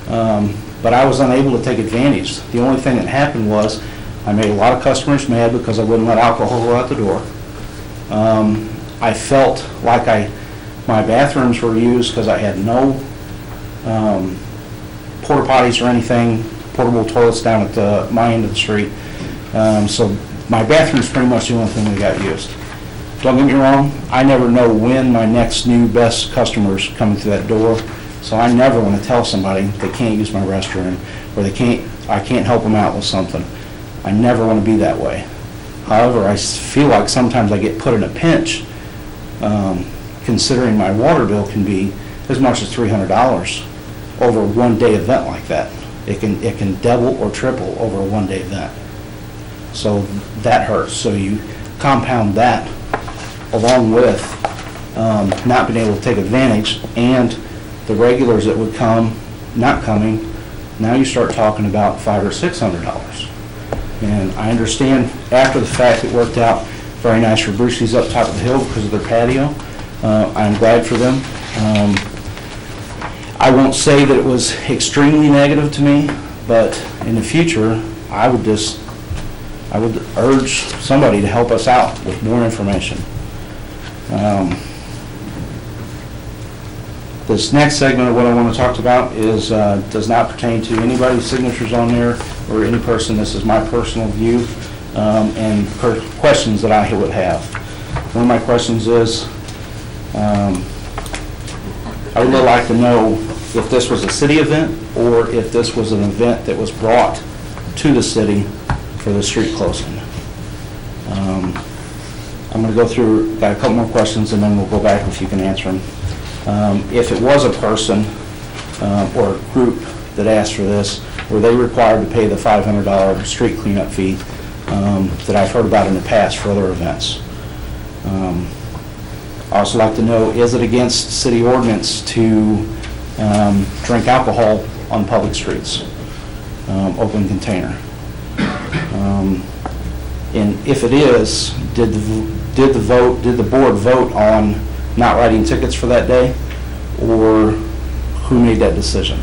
but I was unable to take advantage. The only thing that happened was I made a lot of customers mad because I wouldn't let alcohol go out the door. I felt like my bathrooms were used because I had no porta potties or anything, portable toilets down at my end of the street. So my bathroom's pretty much the only thing that got used. Don't get me wrong, I never know when my next new best customer's coming through that door, so I never want to tell somebody they can't use my restroom, or I can't help them out with something. I never want to be that way. However, I feel like sometimes I get put in a pinch, considering my water bill can be as much as $300 over a one-day event like that. It can double or triple over a one-day event. So that hurts. So you compound that along with not being able to take advantage, and the regulars that would come, not coming, now you start talking about $500 or $600. And I understand after the fact it worked out very nice for Brucey's up top of the hill because of their patio. I'm glad for them. I won't say that it was extremely negative to me, but in the future, I would urge somebody to help us out with more information. This next segment of what I want to talk about does not pertain to anybody's signatures on there or any person. This is my personal view and questions that I would have. One of my questions is, I would really like to know if this was a city event or if this was an event that was brought to the city for the street closing. I'm going to go through, got a couple more questions, and then we'll go back if you can answer them. If it was a person or a group that asked for this, were they required to pay the $500 street cleanup fee that I've heard about in the past for other events? I'd also like to know, is it against city ordinance to drink alcohol on public streets, open container? And if it is, did the board vote on not writing tickets for that day, or who made that decision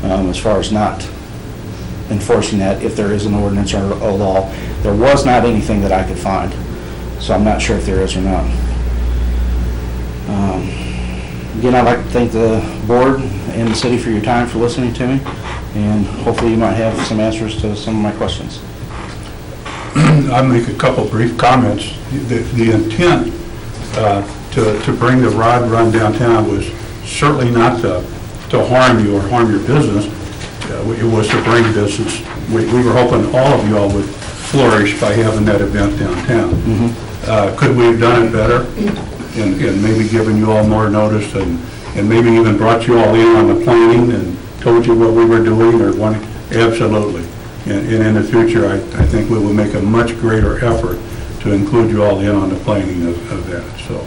as far as not enforcing that if there is an ordinance or a law? There was not anything that I could find, so I'm not sure if there is or not. Again, I'd like to thank the board and the city for your time for listening to me, and hopefully you might have some answers to some of my questions. I'll make a couple brief comments. The intent to bring the rod run downtown was certainly not to harm you or harm your business. It was to bring business. We were hoping all of you all would flourish by having that event downtown. Mm-hmm. Could we have done it better and maybe given you all more notice and maybe even brought you all in on the planning and told you what we were doing or wanting? Absolutely. And in the future, I think we will make a much greater effort to include you all in on the planning of that. So,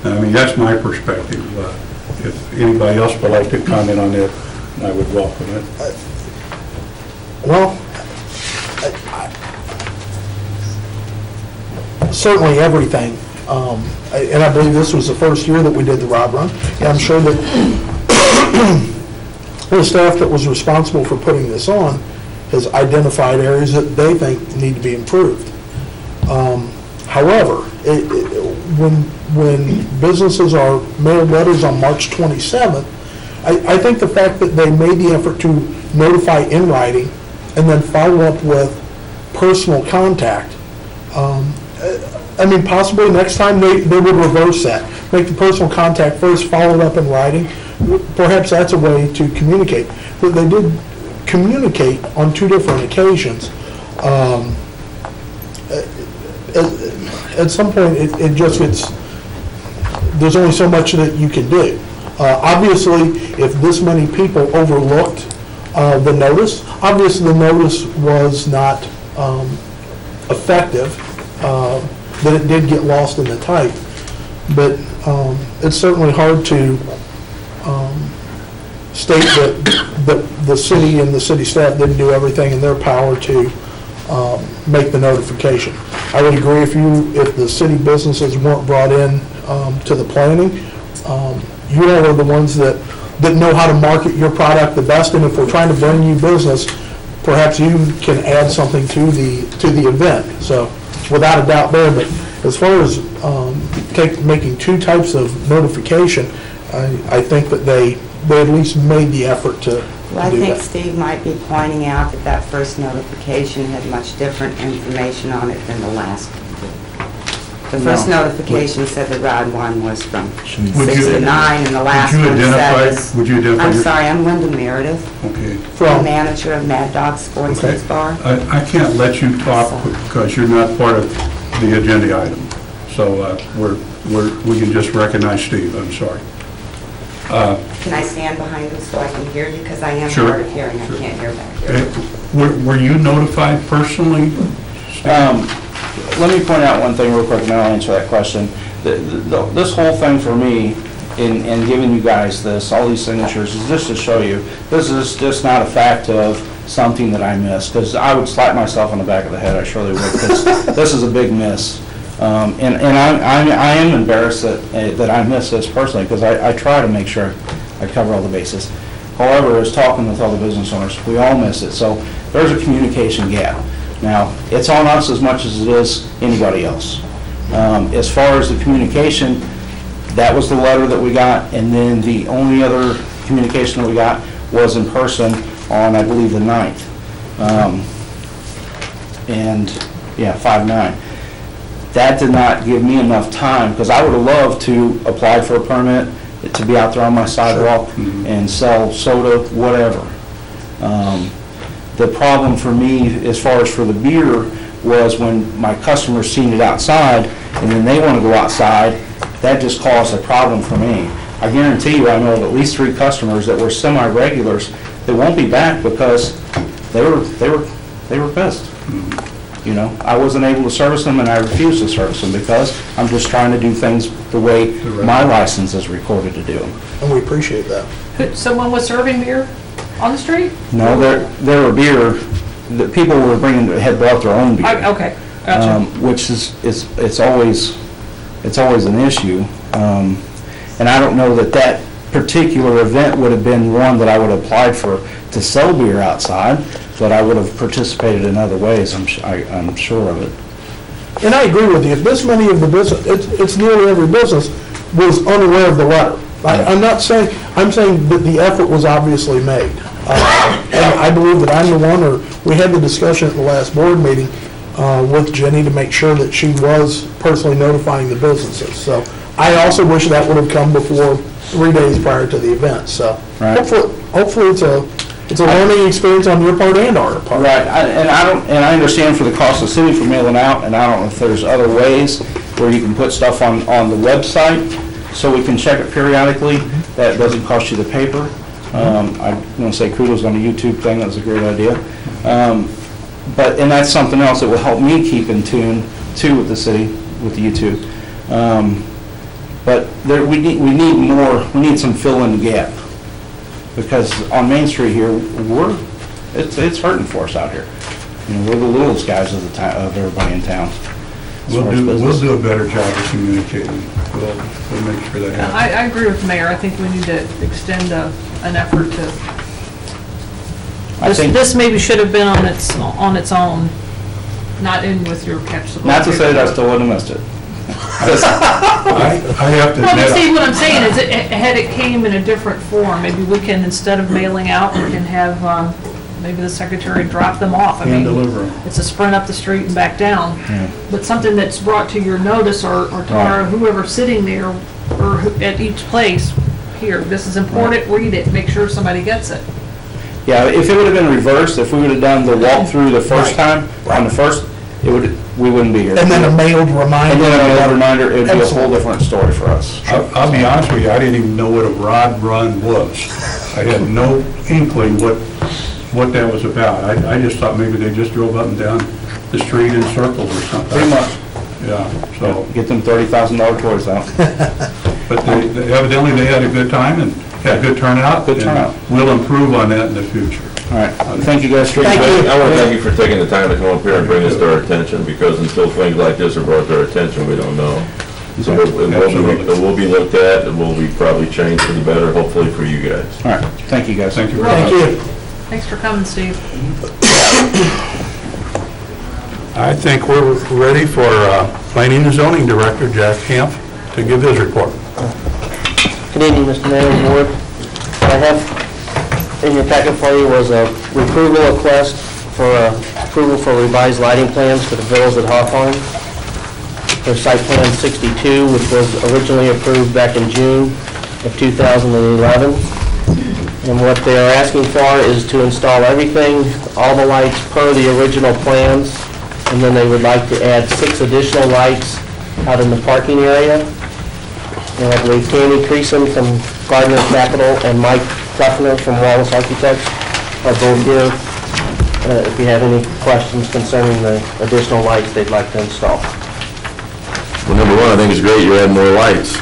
I mean, that's my perspective. If anybody else would like to comment on that, I would welcome it. Well, certainly everything. And I believe this was the first year that we did the rod run. And I'm sure that the staff that was responsible for putting this on has identified areas that they think need to be improved. However, when businesses are mailed letters on March 27th, I think the fact that they made the effort to notify in writing and then follow up with personal contact, I mean, possibly next time they would reverse that. Make the personal contact first, follow it up in writing. Perhaps that's a way to communicate. But they did communicate on two different occasions. At some point, it just gets, there's only so much that you can do. Obviously, if this many people overlooked the notice, obviously the notice was not effective, that it did get lost in the type. But it's certainly hard to state that the city and the city staff didn't do everything in their power to make the notification. I would agree if the city businesses weren't brought in to the planning, you all are the ones that know how to market your product the best, and if we're trying to bring you business, perhaps you can add something to the event. So without a doubt there, but as far as making two types of notification, I think that they they at least made the effort to Well, I do think that. Steve might be pointing out that that first notification had much different information on it than the last. The first notification said the rod one was from 6 to 9, and the last one said... Would you identify? I'm sorry, I'm Linda Meredith, Okay. the manager of Mad Dog Sportsman's Bar. I can't let you talk because you're not part of the agenda item. So we can just recognize Steve, I'm sorry. Can I stand behind him so I can hear you? Because I am Sure. hard of hearing, I can't hear back here. Were you notified personally, Steve? Let me point out one thing real quick, and then I'll answer that question. This whole thing for me, in giving you guys this, all these signatures, is just to show you, this is just not a fact of something that I missed, because I would slap myself on the back of the head, I surely would, because this is a big miss. And I am embarrassed that I missed this personally, because I try to make sure I cover all the bases. However, as talking with all the business owners, we all miss it, so there's a communication gap. Now, it's on us as much as it is anybody else. As far as the communication, that was the letter that we got, and then the only other communication that we got was in person on, I believe, the 9th. And, yeah, 5/9. That did not give me enough time, because I would have loved to apply for a permit, to be out there on my sidewalk and sell soda, whatever. The problem for me, as far as for the beer, was when my customers seen it outside, and then they want to go outside, that just caused a problem for me. I guarantee you, I know of at least 3 customers that were semi-regulars that won't be back because they were pissed. You know, I wasn't able to service them, and I refused to service them because I'm just trying to do things the way my license is recorded to do them. And we appreciate that. Someone was serving beer on the street? No, there were beer, that people were had brought their own beer. Okay, gotcha. Which is, it's always an issue. And I don't know that particular event would have been one that I would have applied for to sell beer outside, but I would have participated in other ways, I'm sure of it. And I agree with you, if this many of the business, it's nearly every business was unaware of the letter. I'm saying that the effort was obviously made. And I believe that I'm the one, or we had the discussion at the last board meeting with Jenny to make sure that she was personally notifying the businesses. So I also wish that would have come before 3 days prior to the event, so hopefully it's a learning experience on your part and our part. Right, and I understand for the cost of the city for mailing out, and I don't know if there's other ways where you can put stuff on the website so we can check it periodically. That doesn't cost you the paper. I want to say kudos on the YouTube thing, that was a great idea. And that's something else that will help me keep in tune too with the city, with the YouTube. But we need more, we need some fill in the gap. Because on Main Street here, it's hurting for us out here. You know, we're the littlest guys of everybody in town. We'll do a better job of communicating. We'll make sure that happens. I agree with the mayor. I think we need to extend an effort to, this maybe should have been on its own, not in with your catch the ball. Not to say that I still wouldn't have missed it. I have to Well, see, what I'm saying is, had it came in a different form, maybe we can, instead of mailing out, we can have, maybe the secretary drop them off. I mean, deliver them. it's a sprint up the street and back down. But something that's brought to your notice, or to whoever's sitting there, or at each place, here, this is important, read it, make sure somebody gets it. Yeah, if it would have been reversed, if we would have done the walkthrough the first time, on the first, we wouldn't be here. And then a mailed reminder. And then a mailed reminder, it would be a whole different story for us. I'll be honest with you, I didn't even know what a rod run was. I had no inkling what that was about. I just thought maybe they just drove up and down the street in circles or something. Pretty much. Yeah, so. Get them $30,000 toys out. But evidently they had a good time and had a good turnout. Good turnout. We'll improve on that in the future. All right, thank you guys. I want to thank you for taking the time to come up here and bring this to our attention, because until things like this are brought to our attention, we don't know. So it will be looked at, and will be probably changed for the better, hopefully for you guys. All right, thank you guys. Thank you very much. Thank you. Thanks for coming, Steve. I think we're ready for Planning and Zoning Director Jack Kemp to give his report. Good evening, Mr. Mayor and Board. What I have in your packet for you was a approval request for approval for revised lighting plans for the villas at Hawthorne. For site plan 62, which was originally approved back in June of 2011. And what they are asking for is to install everything, all the lights per the original plans, and then they would like to add 6 additional lights out in the parking area. And I believe Tammy Creason from Gardner Capital and Mike Kleffner from Wallace Architects are both here. If you have any questions concerning the additional lights they'd like to install. Well, number one, I think it's great you're adding more lights.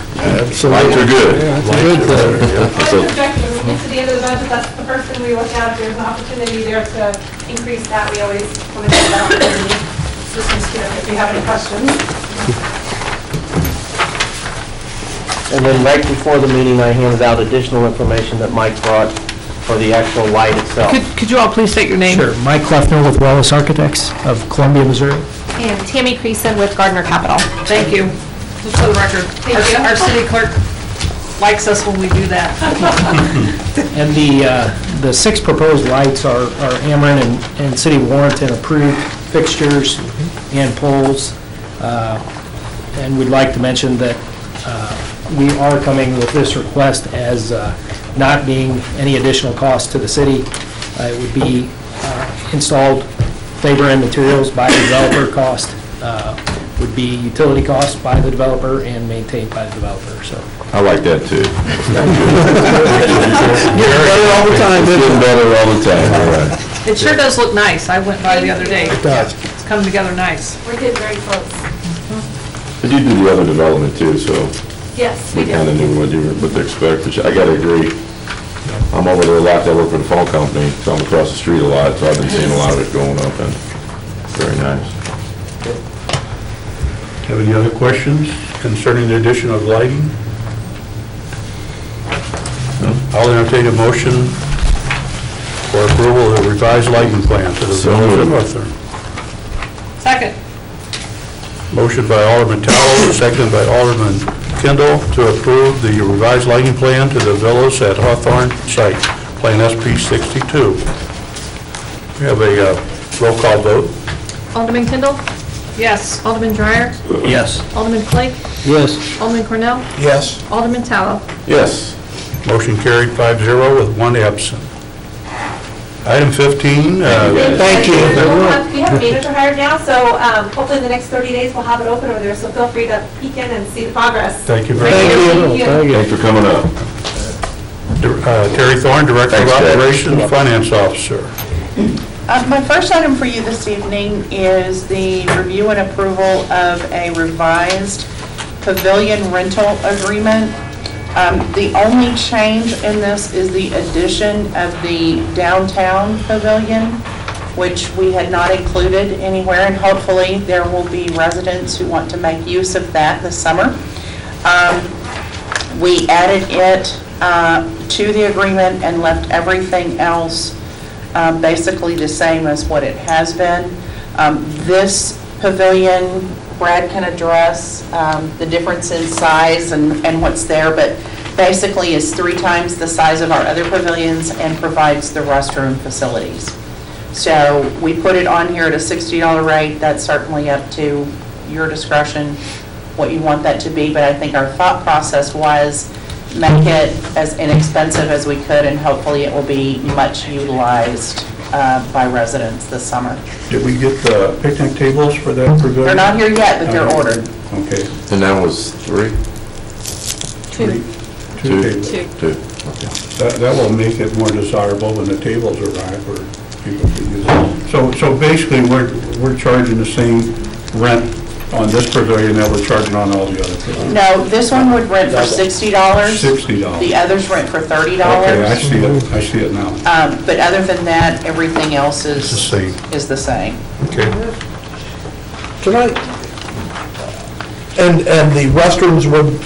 Lights are good. Yeah, that's a good thing. That's objective. When we get to the end of the budget, that's the first thing we look at. If there's an opportunity there to increase that, we always want to take that opportunity. This one's here if you have any questions. And then right before the meeting, I handed out additional information that Mike brought for the actual light itself. Could you all please state your name? Sure. Mike Kleffner with Wallace Architects of Columbia, Missouri. And Tammy Creason with Gardner Capital. Thank you. Just for the record, our city clerk likes us when we do that. And the 6 proposed lights are Ameren and City of Warrenton approved fixtures and poles. And we'd like to mention that we are coming with this request as not being any additional cost to the city. It would be installed labor and materials by the developer, cost would be utility costs by the developer and maintained by the developer, so. I like that too. Getting better all the time, It's isn't getting it? better all the time, all right. It sure does look nice. I went by the other day. It does. It's coming together nice. We're getting very close. But you do the other development too, so Yes, we kind of knew what to expect, which I gotta agree. I'm over there a lot, I work for the phone company, so I'm across the street a lot, so I've been seeing a lot of it going up, and very nice. Have any other questions concerning the addition of lighting? No? I'll entertain a motion for approval of the revised lighting plan to the village of Hawthorne. Second. Motion by Alderman Tallow, seconded by Alderman Kendall to approve the revised lighting plan to the villas at Hawthorne site, Plan SP 62. We have a roll call vote. Alderman Kendall? Yes. Alderman Dreyer? Yes. Alderman Flake? Yes. Alderman Cornell? Yes. Alderman Tallow? Yes. Motion carried 5-0 with 1 absent. Item 15. Thank you. We have a manager hired now, so hopefully in the next 30 days, we'll have it open over there, so feel free to peek in and see the progress. Thank you very Thank much. you. Thank you. Thanks for coming up. Terry Thorne, Director of Thanks, Ted. Operations, Finance Officer. My first item for you this evening is the review and approval of a revised pavilion rental agreement. The only change in this is the addition of the downtown pavilion, which we had not included anywhere, and hopefully there will be residents who want to make use of that this summer. We added it to the agreement and left everything else basically the same as what it has been. This pavilion, Brad can address the difference in size and what's there, but basically is 3 times the size of our other pavilions and provides the restroom facilities. So we put it on here at a $60 rate. That's certainly up to your discretion what you want that to be, but I think our thought process was make it as inexpensive as we could, and hopefully it will be much utilized by residents this summer. Did we get the picnic tables for that pavilion? They're not here yet, but they're ordered. Okay. And that was 3? 2. 2? 2. 2. That will make it more desirable when the tables arrive, where people can use them. So basically, we're charging the same rent on this pavilion that we're charging on all the other pavilions? No, this one would rent for $60. $60. The others rent for $30. Okay, I see it now. But other than that, everything else is the same. Okay. Can I, and the restrooms would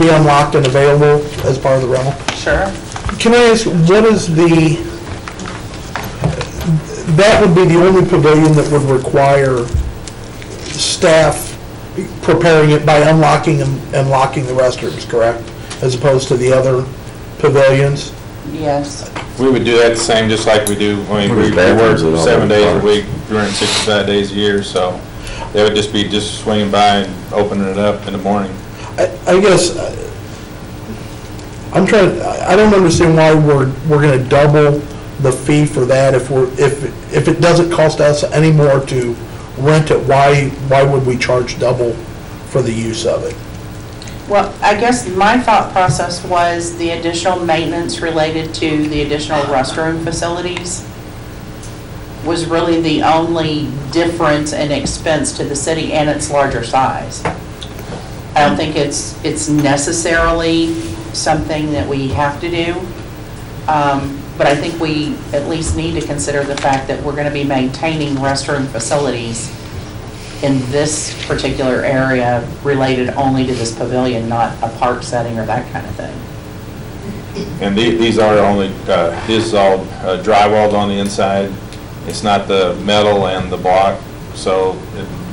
be unlocked and available as part of the rental? Sure. Can I ask, what is that would be the only pavilion that would require staff preparing it by unlocking and locking the restrooms, correct? As opposed to the other pavilions? Yes. We would do that the same, just like we do, I mean, There's we bathrooms in work all 7 the days a parks. week, 365 days a year, so they would just be swinging by and opening it up in the morning. I guess, I don't understand why we're gonna double the fee for that if it doesn't cost us any more to rent it, why would we charge double for the use of it? Well, I guess my thought process was the additional maintenance related to the additional restroom facilities was really the only difference in expense to the city, and its larger size. I don't think it's necessarily something that we have to do, but I think we at least need to consider the fact that we're going to be maintaining restroom facilities in this particular area related only to this pavilion, not a park setting or that kind of thing. And these are only, this is all drywalled on the inside. It's not the metal and the block, so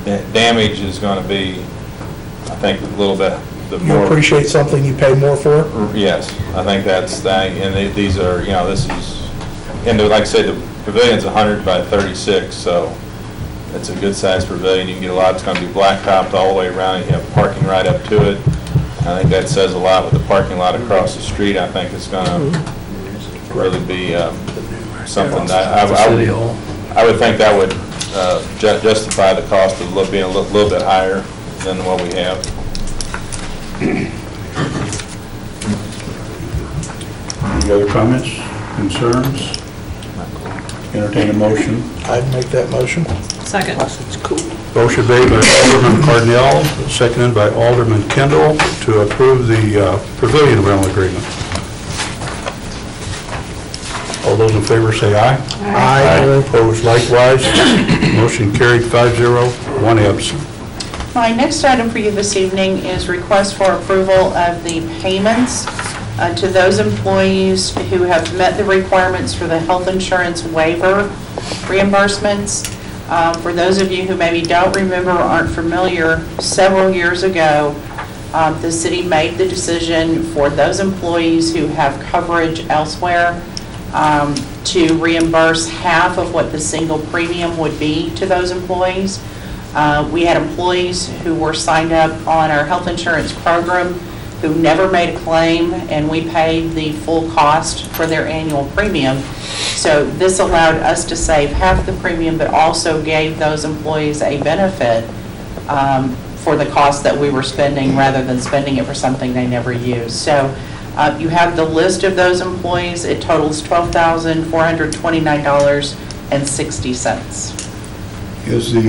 damage is going to be, I think, a little bit the You more. appreciate something you pay more for? Yes, I think that's the thing, and these are, you know, this is, and like I said, the pavilion's 100 by 36, so it's a good-sized pavilion. You can get a lot, it's going to be blacktopped all the way around. You have parking right up to it. I think that says a lot with the parking lot across the street. I think it's going to really be something that I would think that would justify the cost of being a little bit higher than what we have. Any other comments, concerns? Entertain a motion. I'd make that motion. Second. Motion made by Alderman Cardinal, seconded by Alderman Kendall to approve the pavilion rental agreement. All those in favor say aye. Aye. Opposed likewise. Motion carried 5-0, one absent. My next item for you this evening is request for approval of the payments to those employees who have met the requirements for the health insurance waiver reimbursements. For those of you who maybe don't remember or aren't familiar, several years ago, the city made the decision for those employees who have coverage elsewhere to reimburse half of what the single premium would be to those employees. We had employees who were signed up on our health insurance program who never made a claim, and we paid the full cost for their annual premium. So this allowed us to save half the premium, but also gave those employees a benefit for the cost that we were spending rather than spending it for something they never used. So you have the list of those employees. It totals $12,429.60. Is the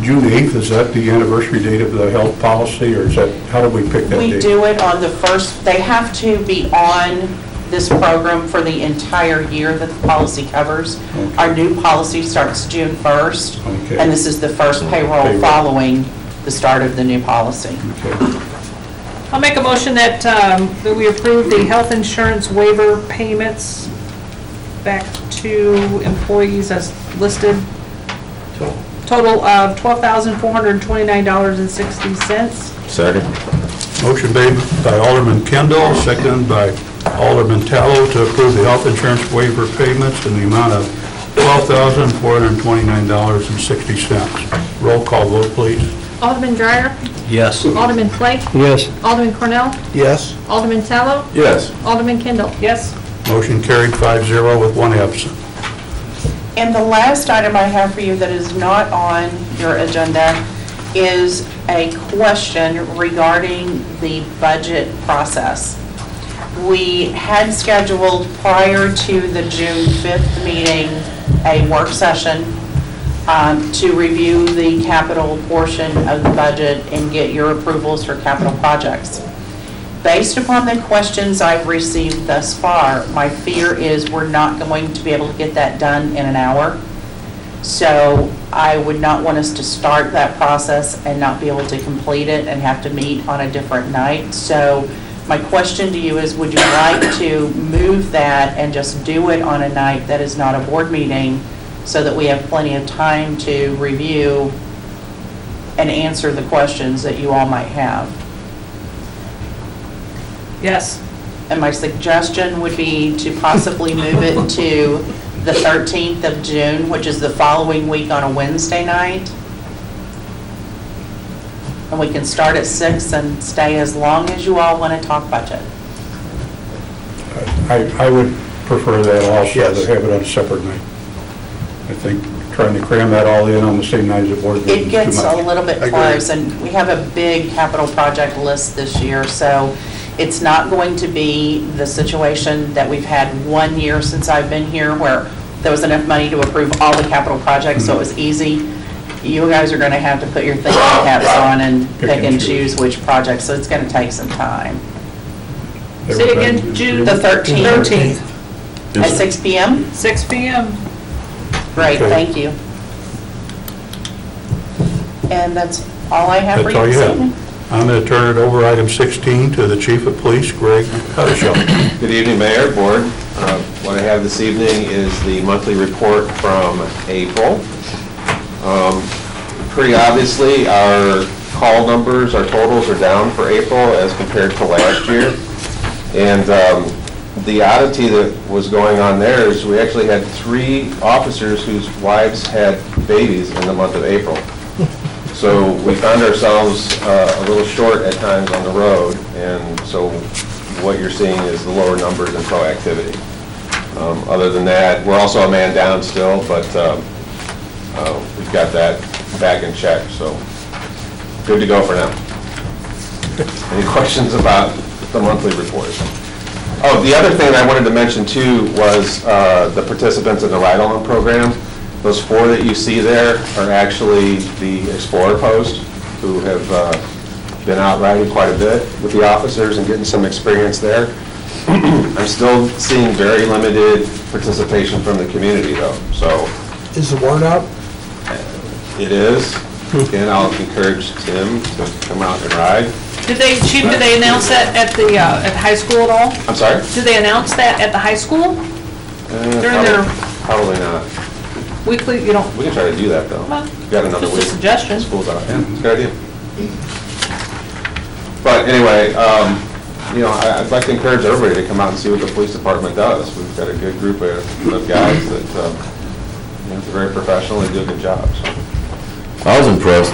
June 8th, is that the anniversary date of the health policy, or is that, how do we pick that date? We do it on the first, they have to be on this program for the entire year that the policy covers. Okay. Our new policy starts June 1st, Okay. and this is the first payroll following the start of the new policy. Okay. I'll make a motion that we approve the health insurance waiver payments back to employees as listed. Total of $12,429.60. Second. Motion made by Alderman Kendall, seconded by Alderman Tallow to approve the health insurance waiver payments in the amount of $12,429.60. Roll call vote, please. Alderman Dreyer? Yes. Alderman Flake? Yes. Alderman Cornell? Yes. Alderman Tallow? Yes. Alderman Kendall? Yes. Motion carried 5-0 with one absent. And the last item I have for you that is not on your agenda is a question regarding the budget process. We had scheduled prior to the June 5th meeting a work session to review the capital portion of the budget and get your approvals for capital projects. Based upon the questions I've received thus far, my fear is we're not going to be able to get that done in an hour. So I would not want us to start that process and not be able to complete it and have to meet on a different night. So my question to you is, would you like to move that and just do it on a night that is not a board meeting so that we have plenty of time to review and answer the questions that you all might have? Yes. And my suggestion would be to possibly move it to the 13th of June, which is the following week on a Wednesday night. And we can start at 6 and stay as long as you all want to talk budget. I would prefer that also, to have it on a separate night. I think trying to cram that all in on the same night as the board meeting It is gets too a much. little bit close, and we have a big capital project list this year, so it's not going to be the situation that we've had 1 year since I've been here, where there was enough money to approve all the capital projects, so it was easy. You guys are gonna have to put your thinking caps on and pick and choose which projects, so it's gonna take some time. Say it again, June? The 13th. 13th. At 6 PM? 6 PM. Great, Okay. thank you. And that's all I have for That's you all you this have. evening. I'm going to turn it over, item 16, to the Chief of Police, Greg Hudshell. Good evening, Mayor, Board. What I have this evening is the monthly report from April. Pretty obviously, our call numbers, our totals are down for April as compared to last year. And the oddity that was going on there is we actually had 3 officers whose wives had babies in the month of April. So we found ourselves a little short at times on the road, and so what you're seeing is the lower numbers and proactivity. Other than that, we're also a man down still, but we've got that back in check, so good to go for now. Any questions about the monthly report? Oh, the other thing I wanted to mention too was the participants in the ride-along program. Those 4 that you see there are actually the Explorer Post, who have been out riding quite a bit with the officers and getting some experience there. I'm still seeing very limited participation from the community though, so. Is the word out? It is, and I'll encourage Tim to come out and ride. Chief, did they announce that at the high school at all? I'm sorry? Did they announce that at the high school? During their Probably not. weekly, you don't? We can try to do that though. Well, We've got another week. just a suggestion. School's out, yeah, it's a good idea. But anyway, I'd like to encourage everybody to come out and see what the police department does. We've got a good group of guys that, they're very professional, they do a good job, so. I was impressed.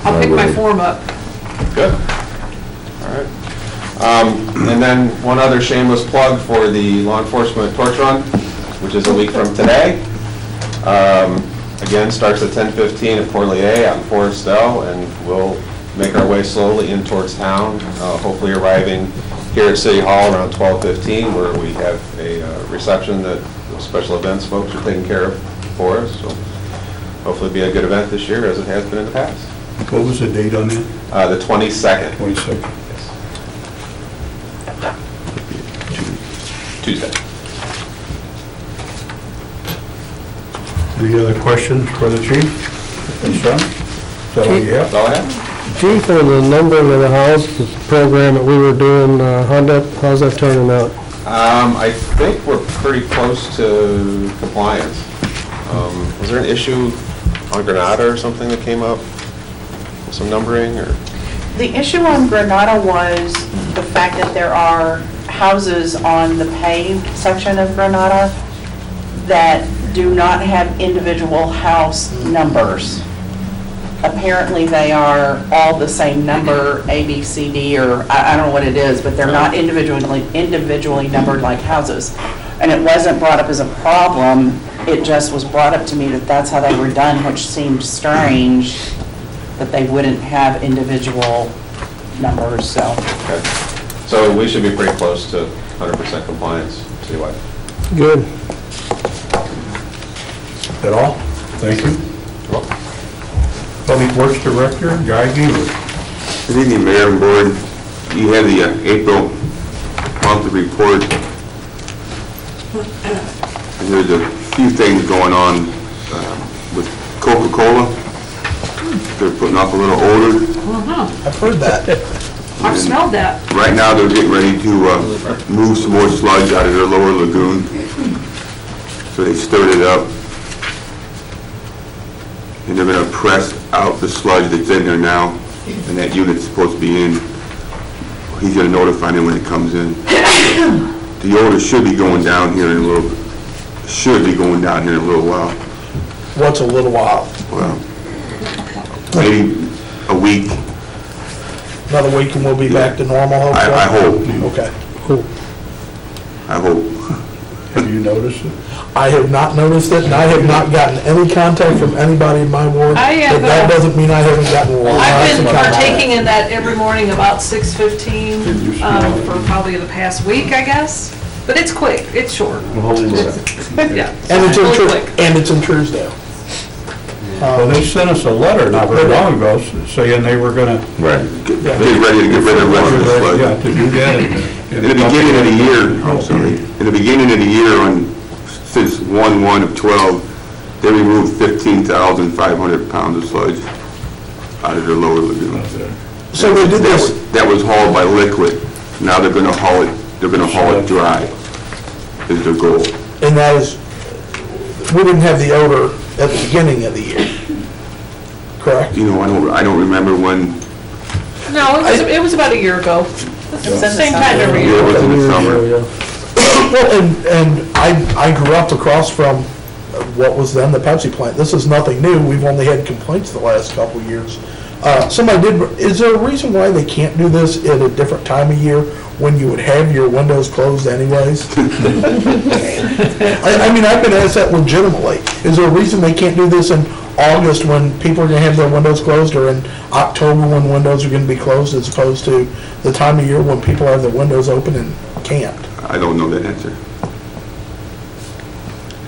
I'll pick my form up. Good. All right. And then one other shameless plug for the law enforcement torch run, which is a week from today. Again, starts at 10:15 at Portlier out in Forestell, and we'll make our way slowly in towards town, hopefully arriving here at City Hall around 12:15, where we have a reception that the special events folks are taking care of for us. So hopefully it'll be a good event this year, as it has been in the past. What was the date on that? The 22nd. 22nd. Tuesday. Any other questions for the chief? Concern? Is that all you have? That's all I have. Chief, on the numbering of the houses program that we were doing, how's that turning out? I think we're pretty close to compliance. Was there an issue on Granada or something that came up? Some numbering or? The issue on Granada was the fact that there are houses on the paved section of Granada that do not have individual house numbers. Apparently, they are all the same number, A, B, C, D, or I don't know what it is, but they're not individually numbered like houses. And it wasn't brought up as a problem, it just was brought up to me that that's how they were done, which seemed strange, that they wouldn't have individual numbers, so. Okay. So we should be pretty close to 100% compliance citywide. Good. Is that all? Thank you. You're welcome. Public Works Director, Guy Gaylor. Good evening, Mayor and Board. You have the April monthly report. And there's a few things going on with Coca-Cola. They're putting off a little odor. I've heard that. I've smelled that. Right now, they're getting ready to move some more sludge out of their lower lagoon. So they stirred it up. And they're going to press out the sludge that's in there now, and that unit's supposed to be in he's gonna notify me when it comes in. The order should be going down here in a little while. What's a little while? Well, maybe a week. Another week and we'll be back to normal, hopefully? I hope. Okay. I hope. Have you noticed it? I have not noticed it, and I have not gotten any contact from anybody in my ward. I have, But that doesn't mean I haven't gotten lots I've been of contact. partaking in that every morning about 6:15 for probably the past week, I guess. But it's quick, it's short. Yeah. And it's really in, quick. and it's in Truesdale. Well, they sent us a letter not very long ago saying they were gonna. Right. Get ready to get rid of the flood. Yeah, to do that. In the beginning of the year, in the beginning of the year, since 1/1/12, they removed 15,500 pounds of sludge out of their lower lagoon. So they did this. That was hauled by liquid. Now they're gonna haul it dry, is their goal. And that is, we didn't have the odor at the beginning of the year, correct? You know, I don't remember when. No, it was about a year ago. Same time every Yeah, year. it was in the summer. Well, and I grew up across from what was then the Pepsi plant. This is nothing new. We've only had complaints the last couple of years. Is there a reason why they can't do this at a different time of year when you would have your windows closed anyways? I mean, I've been asked that legitimately. Is there a reason they can't do this in August when people are gonna have their windows closed, or in October when windows are gonna be closed, as opposed to the time of year when people have their windows open and can't? I don't know that answer.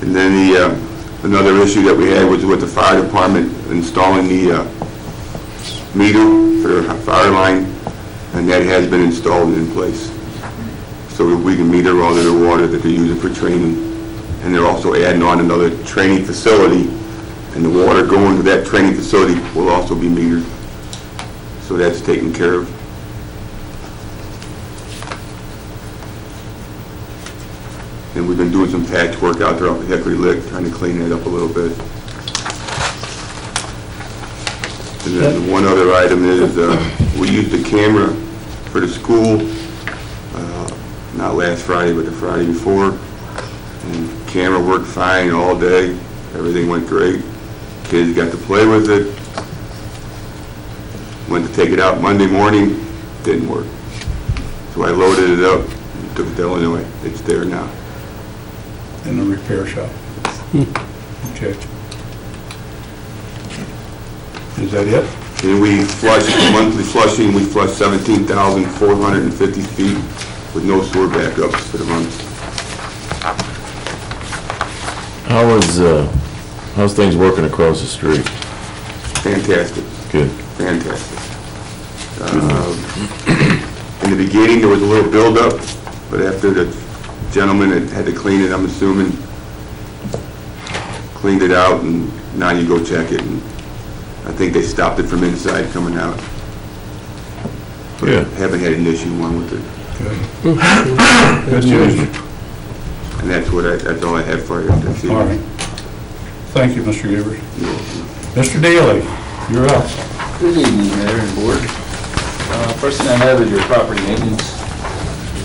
And then another issue that we had was with the fire department installing the meter for the fire line, and that has been installed in place. So we can meter all of the water that they're using for training. And they're also adding on another training facility, and the water going to that training facility will also be metered. So that's taken care of. And we've been doing some patchwork out there off the Hickory Lick, trying to clean that up a little bit. And then one other item is, we used the camera for the school, not last Friday, but the Friday before. And camera worked fine all day, everything went great. Kids got to play with it. Went to take it out Monday morning, didn't work. So I loaded it up, and took it to Illinois, it's there now. In the repair shop. Okay. Is that it? And we flushed, monthly flushing, we flushed 17,450 feet with no sewer backups for the month. How's things working across the street? Fantastic. Good. Fantastic. In the beginning, there was a little buildup, but after the gentleman that had to clean it, I'm assuming, cleaned it out, and now you go check it, and I think they stopped it from inside coming out. But Yeah. haven't had an issue with it. That's good. And that's all I have for you this evening. All right. Thank you, Mr. Givers. Mr. Daly, you're up. Good evening, Mayor and Board. First thing I have is your property maintenance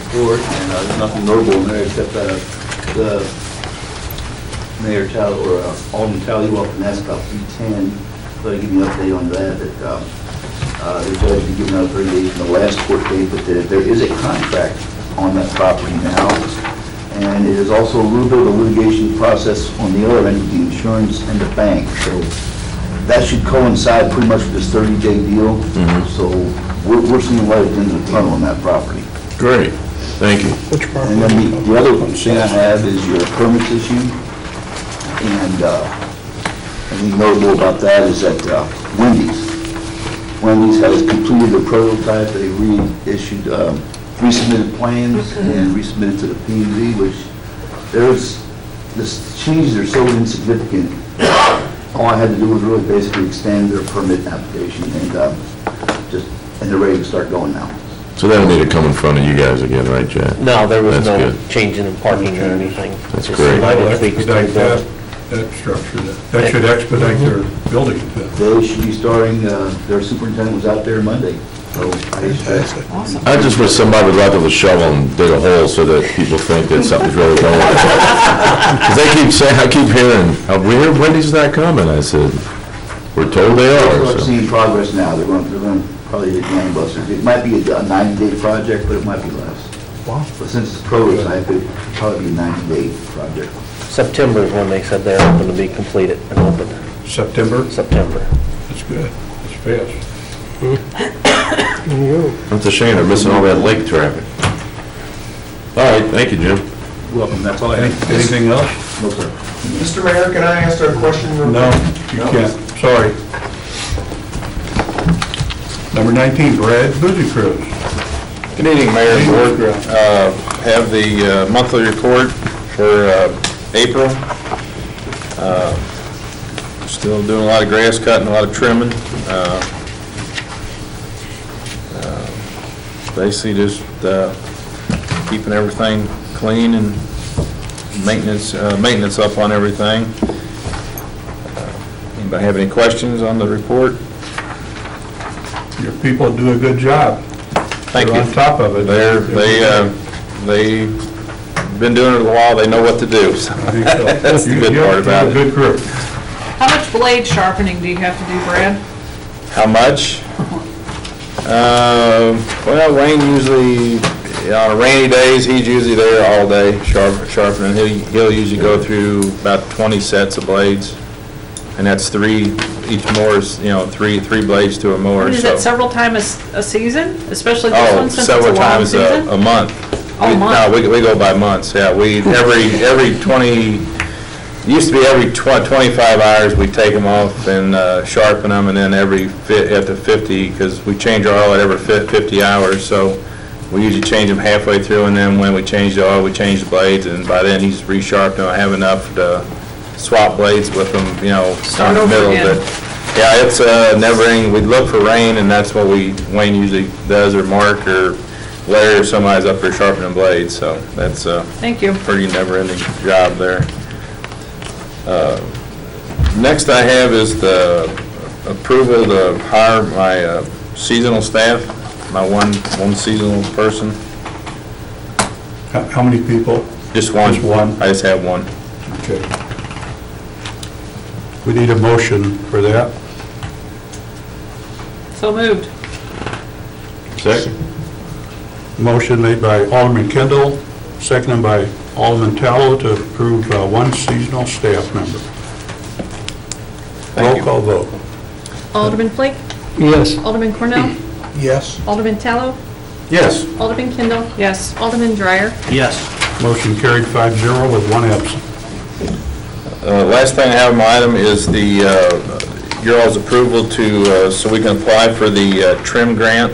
report, and there's nothing notable in there except the Mayor Talley, or Alderman Talley, you often ask about 310, so I give you an update on that, the judge will be giving out 30 days from the last court date, but there is a contract on that property now, and it is also a little bit of a litigation process on the other end with the insurance and the bank, so that should coincide pretty much with this 30-day deal, so we're seeing light at the end of the tunnel on that property. Great, thank you. And then the other thing I have is your permits issue, and anything notable about that is that Wendy's has completed a prototype. They reissued, resubmitted plans and resubmitted to the P&Z, which the changes are so insignificant. All I had to do was really basically extend their permit application, and they're ready to start going now. So they don't need to come in front of you guys again, right, Jack? No, there was That's no good. change in parking or anything. That's Just great. minor That'll tweaks to the expedite building. that structure. That should expedite their building. They should be starting, their superintendent was out there Monday. So I I just wish somebody would rather with a shovel and dig a hole so that people think that something's really going on. Because they keep saying, I keep hearing, we hear Wendy's not coming. I said, we're told they are. We're so. seeing progress now. They're going to probably hit gangbusters. It might be a 90-day project, but it might be less. Wow. But since it's prototype, it probably be a 90-day project. September is when they said they're hoping to be completed and open. September? September. That's good. That's fast. It's a shame they're missing all that lake traffic. All right, thank you, Jim. Welcome, that's all I have. Anything else? No, sir. Mr. Mayor, can I ask a question? No, you can't. Sorry. Number 19, Brad Boozy Cruz. Good evening, Mayor and Board. Have the monthly report for April. Still doing a lot of grass cutting, a lot of trimming. Basically just keeping everything clean and maintenance up on everything. Anybody have any questions on the report? Your people do a good job. Thank you. They're on top of it. They've been doing it a while, they know what to do, so that's the good part about it. Good group. How much blade sharpening do you have to do, Brad? How much? Well, Wayne usually, on rainy days, he's usually there all day sharpening. He'll usually go through about 20 sets of blades, and that's each mower's, three blades to a mower. Is that several times a season, especially this one, since it's a long several times season? a month. Oh, a month? No, we go by months, yeah. Every 20, used to be every 25 hours, we take them off and sharpen them, and then after 50, because we change our oil at every 50 hours, so we usually change them halfway through, and then when we change the oil, we change the blades, and by then he's resharpened them. I have enough to swap blades with them, Start in the over middle. again. But yeah, it's never ending. We look for rain, and that's what Wayne usually does, or Mark, or Larry, or somebody's up there sharpening blades, so that's Thank you. pretty never-ending job there. Next I have is the approval to hire my seasonal staff, my one seasonal person. How many people? Just one. Just one? I just have one. Okay. We need a motion for that. So moved. Second. Motion made by Alderman Kendall, seconded by Alderman Tallow to approve one seasonal staff member. Roll call vote. Alderman Flake? Yes. Alderman Cornell? Yes. Alderman Tallow? Yes. Alderman Kendall? Yes. Alderman Dreyer? Yes. Motion carried 5-0 with one absent. Last thing I have on my item is your all's approval so we can apply for the trim grant,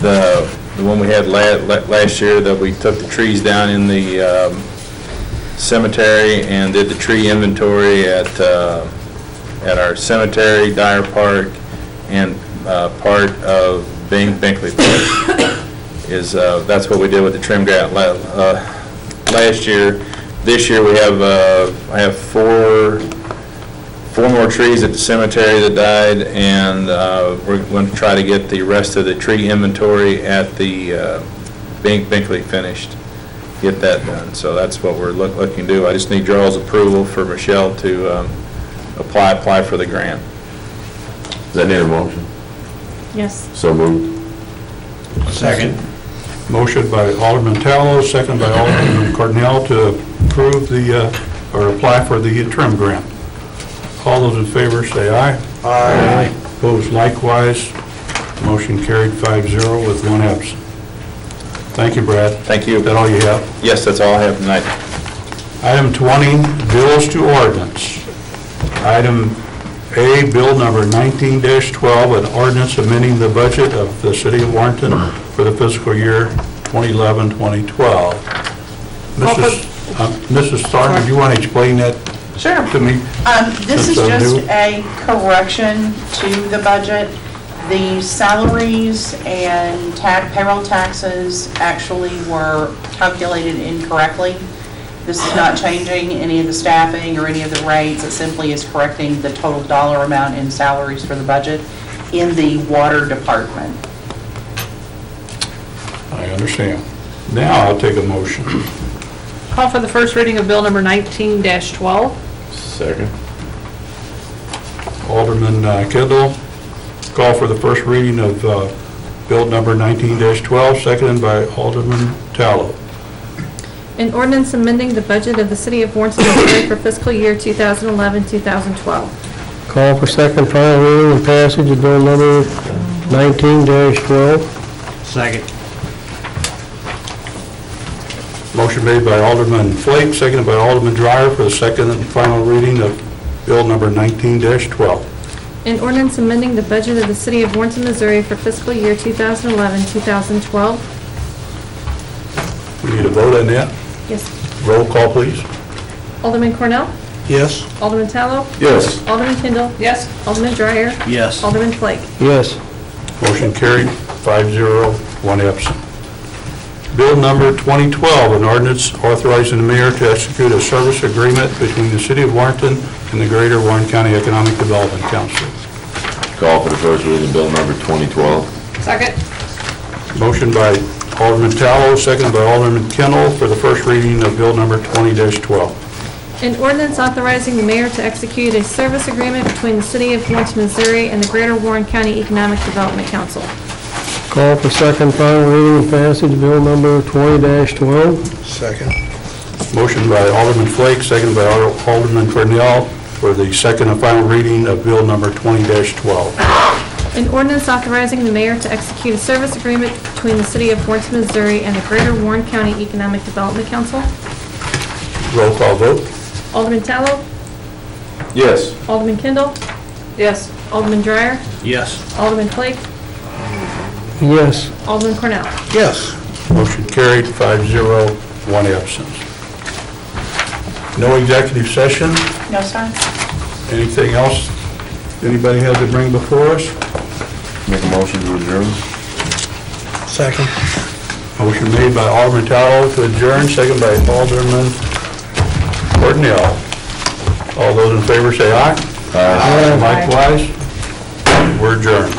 the one we had last year, that we took the trees down in the cemetery and did the tree inventory at our cemetery, Dyer Park, and part of Binkley Park. That's what we did with the trim grant last year. This year we have I have four more trees at the cemetery that died, and we're going to try to get the rest of the tree inventory at the Binkley finished. Get that done. So that's what we're looking to do. I just need your all's approval for Michelle to apply for the grant. Does that need a motion? Yes. So moved. Second. Motion by Alderman Tallow, second by Alderman Cornell to approve or apply for the trim grant. All those in favor say aye. Aye. Opposed likewise. Motion carried 5-0 with one absent. Thank you, Brad. Thank you. Is that all you have? Yes, that's all I have tonight. Item 20, bills to ordinance. Item A, bill number 19-12, an ordinance amending the budget of the city of Warrenton for the fiscal year 2011-2012. Mrs. Thornton, do you want to explain that Sure. to me? This is Since I'm just new. a correction to the budget. The salaries and payroll taxes actually were calculated incorrectly. This is not changing any of the staffing or any of the rates. It simply is correcting the total dollar amount in salaries for the budget in the water department. understand. Now I'll take a motion. Call for the first reading of bill number 19-12. Second. Alderman Kendall, call for the first reading of bill number 19-12, seconded by Alderman Tallow. An ordinance amending the budget of the city of Warrenton, Missouri for fiscal year 2011-2012. Call for second final reading and passage of bill number 19-12. Second. Motion made by Alderman Flake, seconded by Alderman Dreyer for the second and final reading of bill number 19-12. An ordinance amending the budget of the city of Warrenton, Missouri for fiscal year 2011-2012. We need a vote on that. Yes. Roll call, please. Alderman Cornell? Yes. Alderman Tallow? Yes. Alderman Kendall? Yes. Alderman Dreyer? Yes. Alderman Flake? Yes. Motion carried, 5-0, 1 absent. Bill number 2012, an ordinance authorizing the mayor to execute a service agreement between the city of Warrenton and the Greater Warren County Economic Development Council. Call for the first reading of bill number 2012. Second. Motion by Alderman Tallow, seconded by Alderman Kendall for the first reading of bill number 20-12. An ordinance authorizing the mayor to execute a service agreement between the city of Warrenton, Missouri and the Greater Warren County Economic Development Council. Call for second final reading and passage of bill number 20-12. Second. Motion by Alderman Flake, seconded by Alderman Cornell for the second and final reading of bill number 20-12. An ordinance authorizing the mayor to execute a service agreement between the city of Warrenton, Missouri and the Greater Warren County Economic Development Council. Roll call vote. Alderman Tallow? Yes. Alderman Kendall? Yes. Alderman Dreyer? Yes. Alderman Flake? Yes. Alderman Cornell? Yes. Motion carried, 5-0, 1 absent. No executive session. No, sir. Anything else anybody has to bring before us? Make a motion to adjourn. Second. Motion made by Alderman Tallow to adjourn, second by Alderman Cornell. All those in favor say aye. Aye. Likewise, we're adjourned.